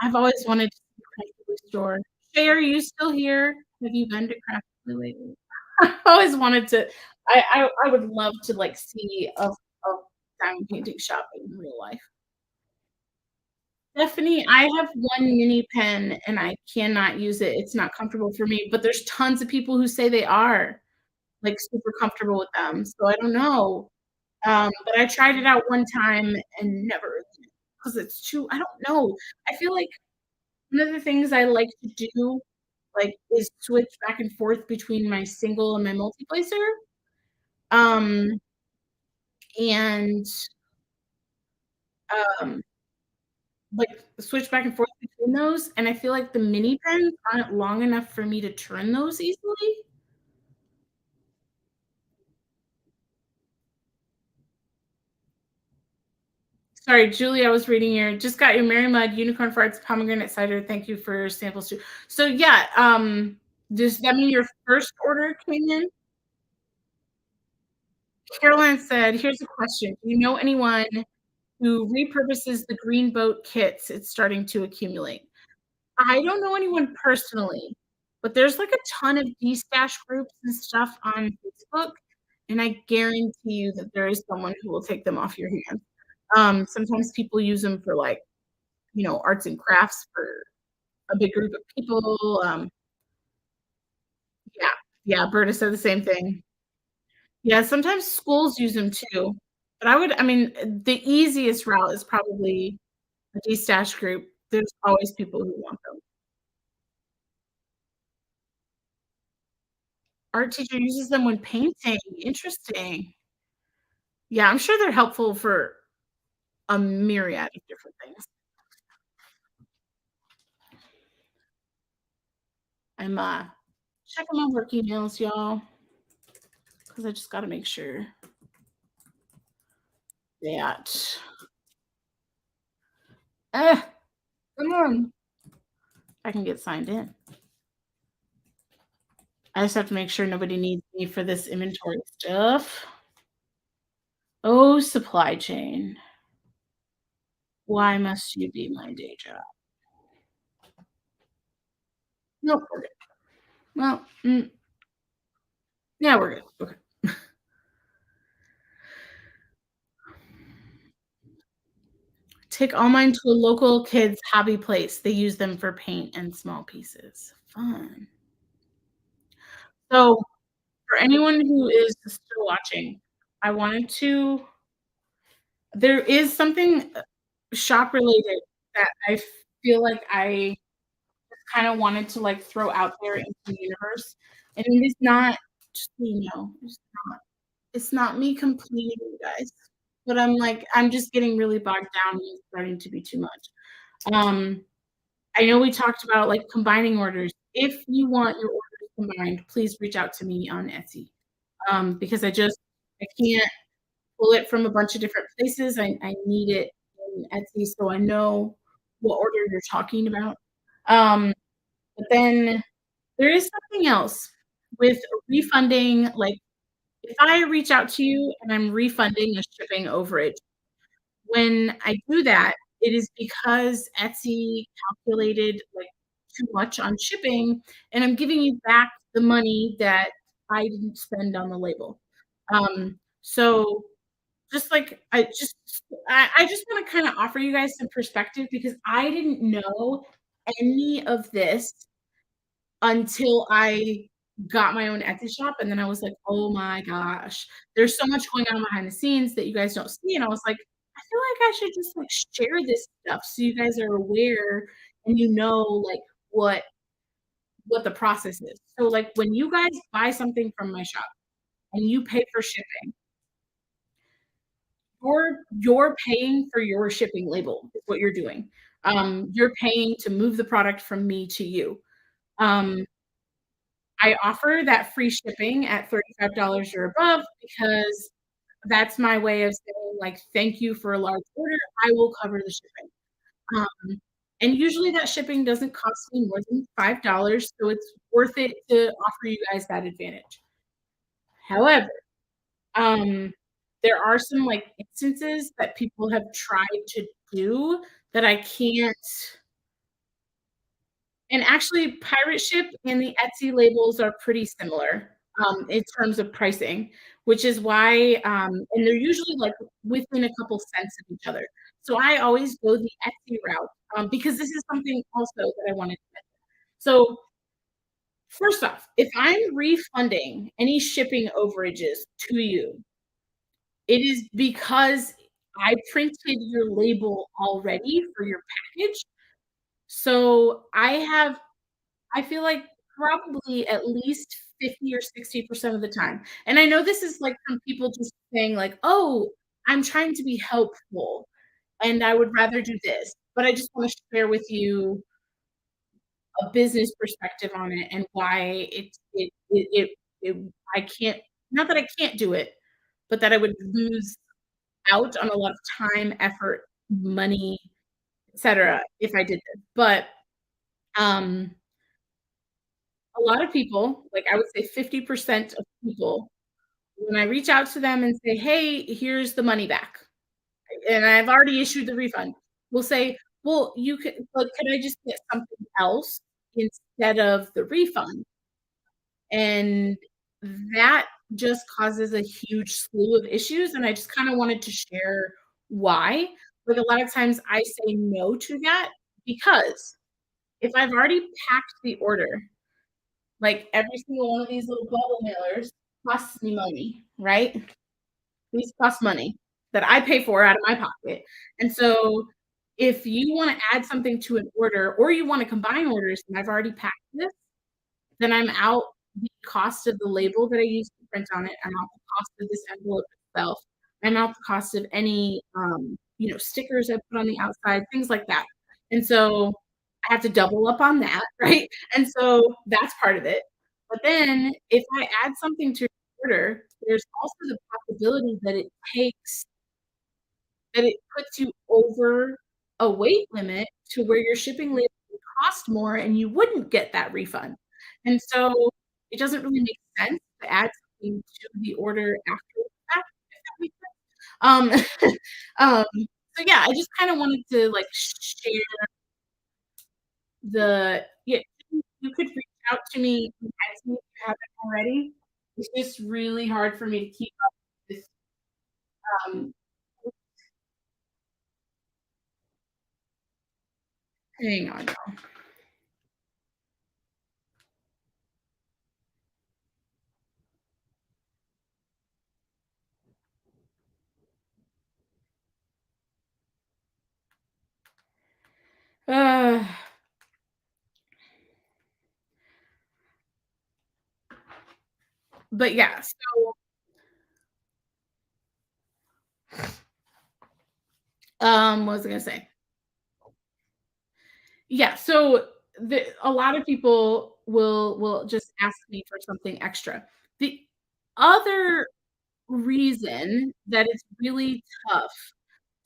I've always wanted to see the Craftily store. Shay, are you still here? Have you been to Craftily lately? I always wanted to. I would love to like see a diamond painting shop in real life. Stephanie, I have one mini pen and I cannot use it. It's not comfortable for me, but there's tons of people who say they are, like, super comfortable with them, so I don't know. But I tried it out one time and never again because it's too I don't know. I feel like one of the things I like to do, like, is switch back and forth between my single and my multiplacer, um, and, um, like, switch back and forth between those, and I feel like the mini pens aren't long enough for me to turn those easily. Sorry, Julie, I was reading your just got your Mary Mud Unicorn Farts Pomegranate Cider. Thank you for samples too. So yeah, does that mean your first order came in? Caroline said, "Here's a question. Do you know anyone who repurposes the green boat kits? It's starting to accumulate." I don't know anyone personally, but there's like a ton of de-stash groups and stuff on Facebook, and I guarantee you that there is someone who will take them off your hands. Sometimes people use them for like, arts and crafts for a big group of people. Yeah, yeah, Berta said the same thing. Yeah, sometimes schools use them too, but I mean, the easiest route is probably a de-stash group. There's always people who want them. Art teacher uses them when painting. Interesting. Yeah, I'm sure they're helpful for a myriad of different things. I'm, checking my work emails, y'all, because I just gotta make sure that eh, come on, I can get signed in. I just have to make sure nobody needs me for this inventory stuff. Oh, supply chain. Why must you be my day job? Nope, we're good. Well, yeah, we're good. Okay. Take all mine to a local kids hobby place. They use them for paint and small pieces. Fun. So, for anyone who is still watching, I wanted to there is something, shop related that I feel like I kinda wanted to, like, throw out there into the universe, and it is not just so you know, it's not me complaining, you guys, but I'm just getting really bogged down and it's starting to be too much. Um, I know we talked about, like, combining orders. If you want your orders combined, please reach out to me on Etsy, because I can't pull it from a bunch of different places. I need it in Etsy so I know what order you're talking about. Um, but then there is something else with refunding, like, if I reach out to you and I'm refunding a shipping overage, when I do that, it is because Etsy calculated, like, too much on shipping, and I'm giving you back the money that I didn't spend on the label. So just like I just wanna kinda offer you guys some perspective because I didn't know any of this until I got my own Etsy shop, and then I was like, "Oh my gosh, there's so much going on behind the scenes that you guys don't see," and I was like, "I feel like I should just, like, share this stuff so you guys are aware and you know, like, what what the process is." So, like, when you guys buy something from my shop and you pay for shipping, you're paying for your shipping label is what you're doing. You're paying to move the product from me to you. Um, I offer that free shipping at $35 or above because that's my way of saying, like, "Thank you for a large order, I will cover the shipping." And usually that shipping doesn't cost me more than $5, so it's worth it to offer you guys that advantage. However, um, there are some, like, instances that people have tried to do that I can't. And actually, Pirate Ship and the Etsy labels are pretty similar, in terms of pricing, which is why, and they're usually, like, within a couple cents of each other. So I always go the Etsy route, because this is something also that I wanted to mention. So, first off, if I'm refunding any shipping overages to you, it is because I printed your label already for your package. So I feel like probably at least 50 or 60% of the time. And I know this is, like, from people just saying, like, "Oh, I'm trying to be helpful, and I would rather do this." But I just wanna share with you a business perspective on it and why it I can't, not that I can't do it, but that I would lose out on a lot of time, effort, money, etcetera, if I did this. But, um a lot of people, like I would say 50% of people, when I reach out to them and say, "Hey, here's the money back," and I've already issued the refund, will say, "Well, you could, but could I just get something else instead of the refund?" And that just causes a huge slew of issues, and I just kinda wanted to share why. Like, a lot of times I say no to that because if I've already packed the order, like, every single one of these little bubble mailers costs me money, right? These cost money that I pay for out of my pocket, and so, if you wanna add something to an order or you wanna combine orders and I've already packed this, then I'm out the cost of the label that I used to print on it, I'm out the cost of this envelope itself, I'm out the cost of any, stickers I put on the outside, things like that, and so, I have to double up on that, right? And so, that's part of it, but then if I add something to your order, there's also the possibility that it puts you over a weight limit to where your shipping label would cost more and you wouldn't get that refund. And so it doesn't really make sense to add something to the order after the fact, if that makes sense. Um, so yeah, I just kinda wanted to, like, share yeah, you could reach out to me and ask me if you haven't already. It's just really hard for me to keep up with, um hang on. Uh, but yeah, so, what was I gonna say? Yeah, so a lot of people will just ask me for something extra. The other reason that it's really tough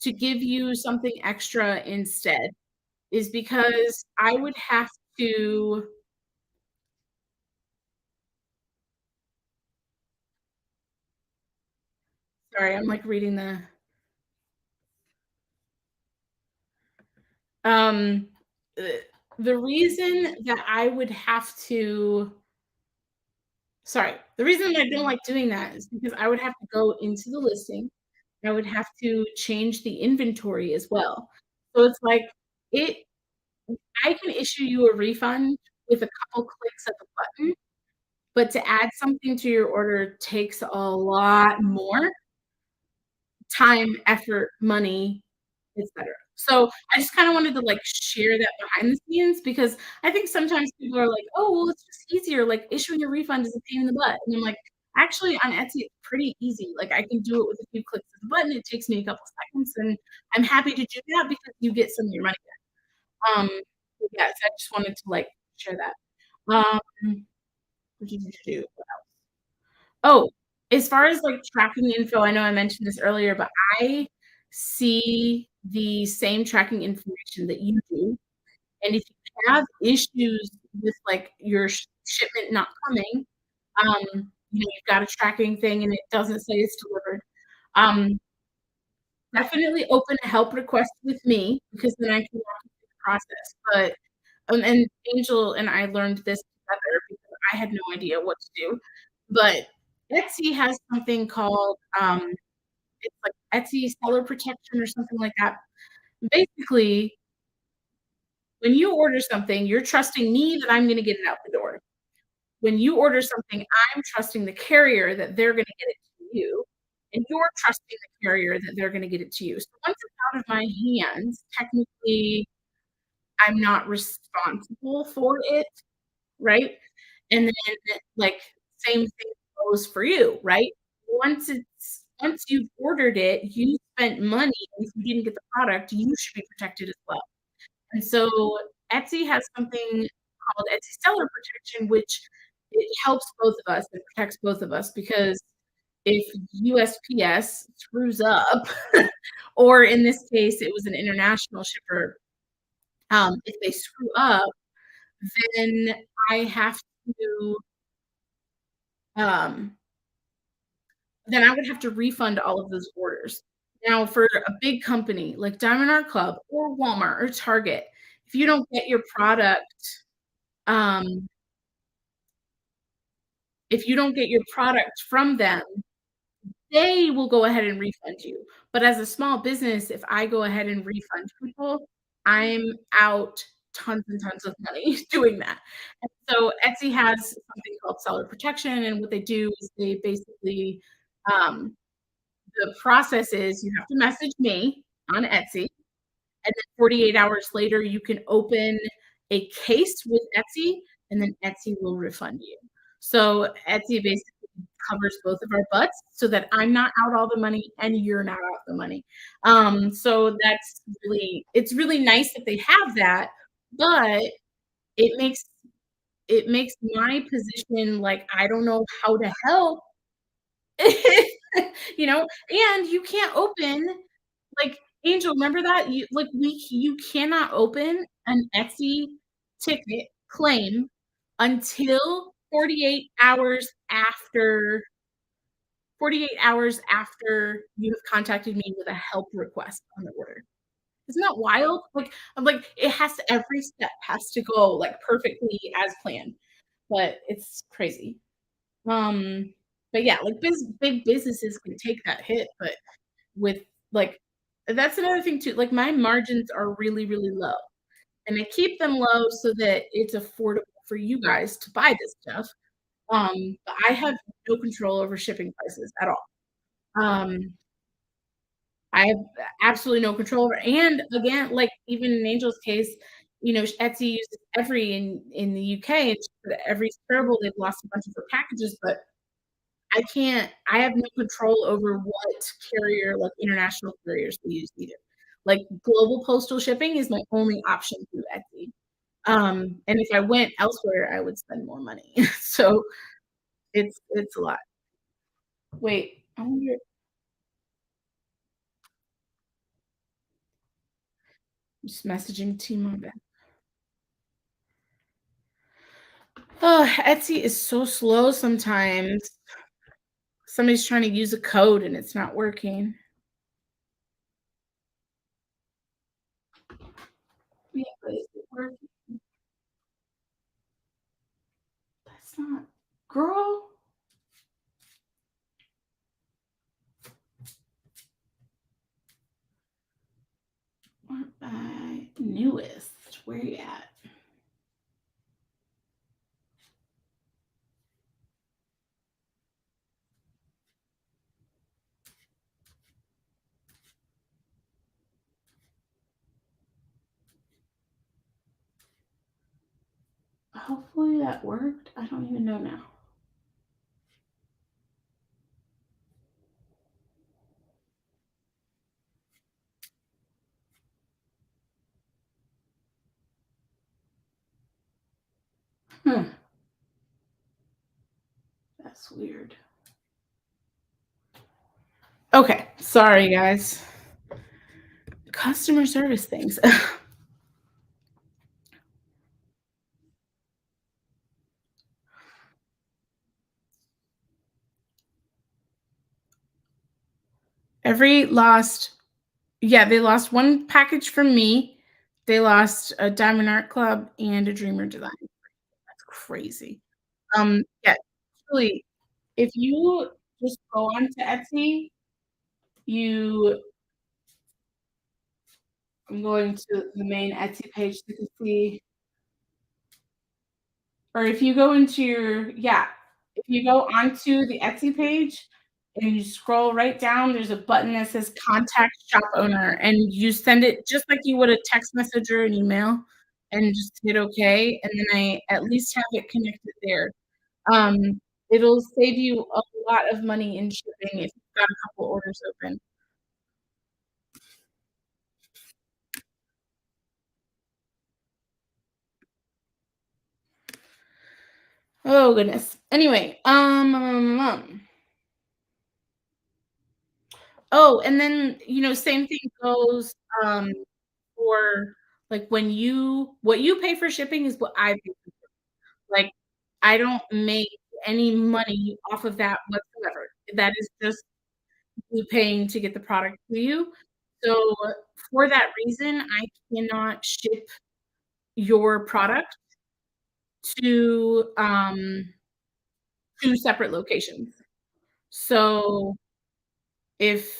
to give you something extra instead is because I would have to Sorry, I'm, like, reading um, uh, the reason that I would have to sorry, the reason I don't like doing that is because I would have to go into the listing, I would have to change the inventory as well. So it's like, it I can issue you a refund with a couple clicks of a button, but to add something to your order takes a lot more time, effort, money, etcetera. So, I just kinda wanted to, like, share that behind the scenes because I think sometimes people are like, "Oh, well, it's just easier, like, issuing a refund is a pain in the butt," and I'm like, "Actually, on Etsy, it's pretty easy, like, I can do it with a few clicks of the button, it takes me a couple seconds, and I'm happy to do that because you get some of your money back." Yes, I just wanted to, like, share that. Um, what did you do? Oh, as far as, like, tracking info, I know I mentioned this earlier, but I see the same tracking information that you do, and if you have issues with, like, your shipment not coming, you've got a tracking thing and it doesn't say it's delivered, um, definitely open a help request with me because then I can walk you through the process, but and Angel and I learned this together because I had no idea what to do, but Etsy has something called, it's like Etsy seller protection or something like that. Basically, when you order something, you're trusting me that I'm gonna get it out the door. When you order something, I'm trusting the carrier that they're gonna get it to you, and you're trusting the carrier that they're gonna get it to you. So once it's out of my hands, technically, I'm not responsible for it, right? And then, like, same thing goes for you, right? Once you've ordered it, you spent money, and if you didn't get the product, you should be protected as well. And so Etsy has something called Etsy Seller Protection, which it helps both of us, it protects both of us because if USPS screws up, or in this case, it was an international shipper, if they screw up, then I have to, um then I would have to refund all of those orders. Now for a big company like Diamond Art Club or Walmart or Target, if you don't get your product, um, if you don't get your product from them, they will go ahead and refund you. But as a small business, if I go ahead and refund people, I'm out tons and tons of money doing that. And so Etsy has something called seller protection, and what they do is they basically, um the process is you have to message me on Etsy, and then 48 hours later, you can open a case with Etsy, and then Etsy will refund you. So Etsy basically covers both of our butts so that I'm not out all the money and you're not out the money. So it's really nice that they have that, but it makes it makes my position like I don't know how to help. And you can't open like, Angel, remember that? You cannot open an Etsy ticket claim until 48 hours after you have contacted me with a help request on the order. Isn't that wild? It has to every step has to go, like, perfectly as planned, but it's crazy. Um, but yeah, like, big businesses can take that hit, but with, like that's another thing too, like, my margins are really, really low, and I keep them low so that it's affordable for you guys to buy this stuff, but I have no control over shipping prices at all. Um, I have absolutely no control over and again, like, even in Angel's case, Etsy uses Every in the UK, and for every Scrabble, they've lost a bunch of her packages, but I have no control over what carrier, like, international carriers we use either. Like, global postal shipping is my only option through Etsy. And if I went elsewhere, I would spend more money. So, it's a lot. Wait, I wonder just messaging Tima back. Etsy is so slow sometimes. somebody's trying to use a code and it's not working. Yeah, but is it working? That's not, girl. Newest. Where you at? Hopefully that worked. I don't even know now. Hmm. That's weird. Okay, sorry guys. Customer service things. Every lost, yeah, they lost one package from me. They lost a Diamond Art Club and a Dreamer Design. That's crazy. Yeah, really, if you just go onto Etsy, you I'm going to the main Etsy page so you can see, or if you go into your, yeah, if you go onto the Etsy page and you scroll right down, there's a button that says contact shop owner, and you send it just like you would a text message or an email, and just hit okay, and then I at least have it connected there. It'll save you a lot of money in shipping if you've got a couple orders open. Oh goodness. Anyway, oh, and then, same thing goes, um, for, like, when what you pay for shipping is what I pay for. Like, I don't make any money off of that whatsoever. That is just you paying to get the product to you. So, for that reason, I cannot ship your product to, 2 separate locations. So, if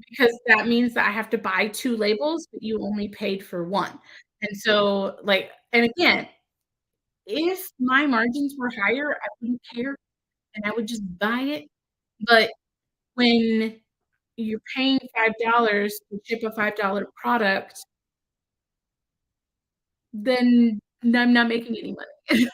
because that means that I have to buy 2 labels, but you only paid for 1. And so, like, and again, if my margins were higher, I wouldn't care and I would just buy it. But when you're paying $5 to ship a $5 product, then I'm not making any money.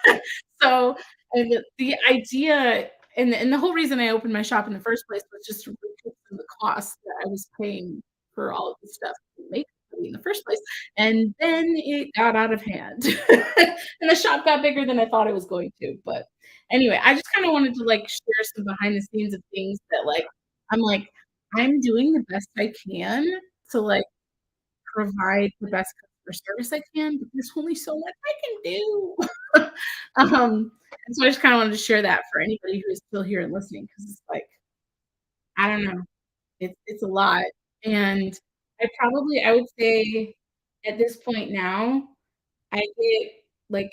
So, and the idea and the whole reason I opened my shop in the first place was just to recoup some of the costs that I was paying for all of the stuff to make in the first place, and then it got out of hand. And the shop got bigger than I thought it was going to, but anyway, I just kinda wanted to, like, share some behind the scenes of things that, like, I'm like, I'm doing the best I can to, like, provide the best customer service I can, but there's only so much I can do. And so I just kinda wanted to share that for anybody who is still here and listening because it's like, I don't know, it's a lot, and I would say at this point now, I get, like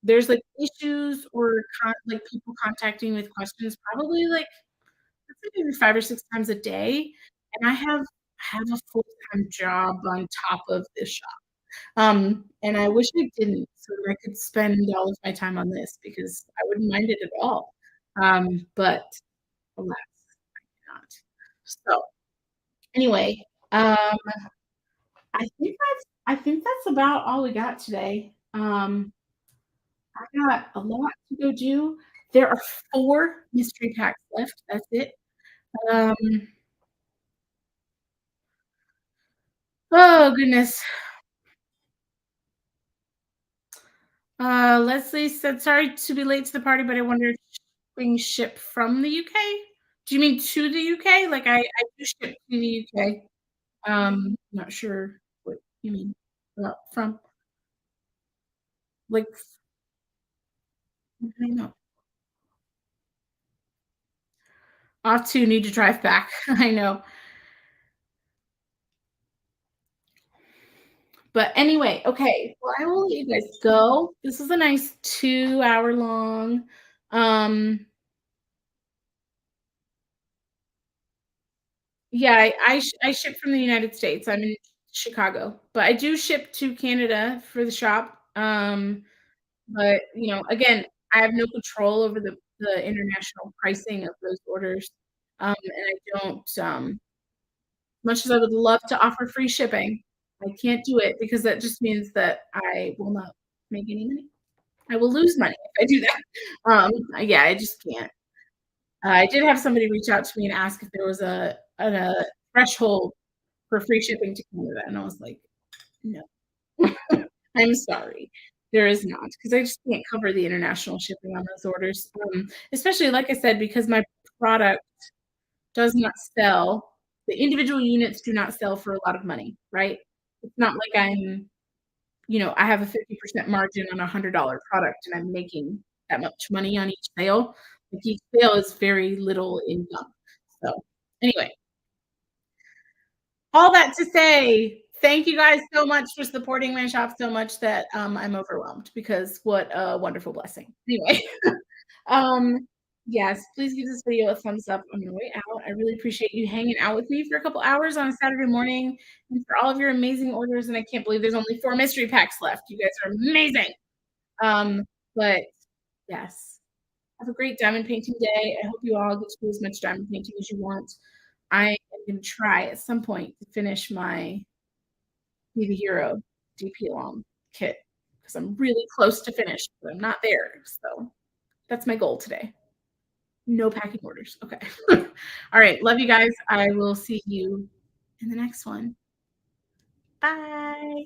there's, like, issues or like, people contacting with questions probably, like, let's say maybe 5 or 6 times a day, and I have a full-time job on top of this shop. And I wish I didn't so that I could spend all of my time on this because I wouldn't mind it at all. But alas, not. So, anyway, I think that's about all we got today. I got a lot to go do. There are 4 mystery packs left, that's it. Um, oh goodness. Leslie said, "Sorry to be late to the party, but I wonder if things ship from the UK?" Do you mean to the UK? Like, I do ship to the UK. Not sure what you mean from. Like, I don't know. Off to need to drive back. I know. But anyway, okay. Well, I will let you guys go. This is a nice 2-hour long. Um, yeah, I ship from the United States. I'm in Chicago, but I do ship to Canada for the shop. But again, I have no control over the international pricing of those orders. And I don't much as I would love to offer free shipping, I can't do it because that just means that I will not make any money. I will lose money if I do that. Yeah, I just can't. I did have somebody reach out to me and ask if there was a threshold for free shipping to Canada, and I was like, "No, I'm sorry. There is not, because I just can't cover the international shipping on those orders." Especially, like I said, because my product does not sell. The individual units do not sell for a lot of money, right? It's not like I have a 50% margin on a $100 product and I'm making that much money on each sale. Like each sale is very little income. So anyway, all that to say, thank you guys so much for supporting my shop so much that I'm overwhelmed because what a wonderful blessing. Anyway, Um, yes, please give this video a thumbs up on your way out. I really appreciate you hanging out with me for a couple hours on a Saturday morning and for all of your amazing orders. And I can't believe there's only 4 mystery packs left. You guys are amazing. Um, but yes, have a great diamond painting day. I hope you all get to do as much diamond painting as you want. I am going to try at some point to finish my Be the Hero DP Along kit because I'm really close to finished, but I'm not there. So that's my goal today. No packing orders. Okay. All right. Love you guys. I will see you in the next one. Bye.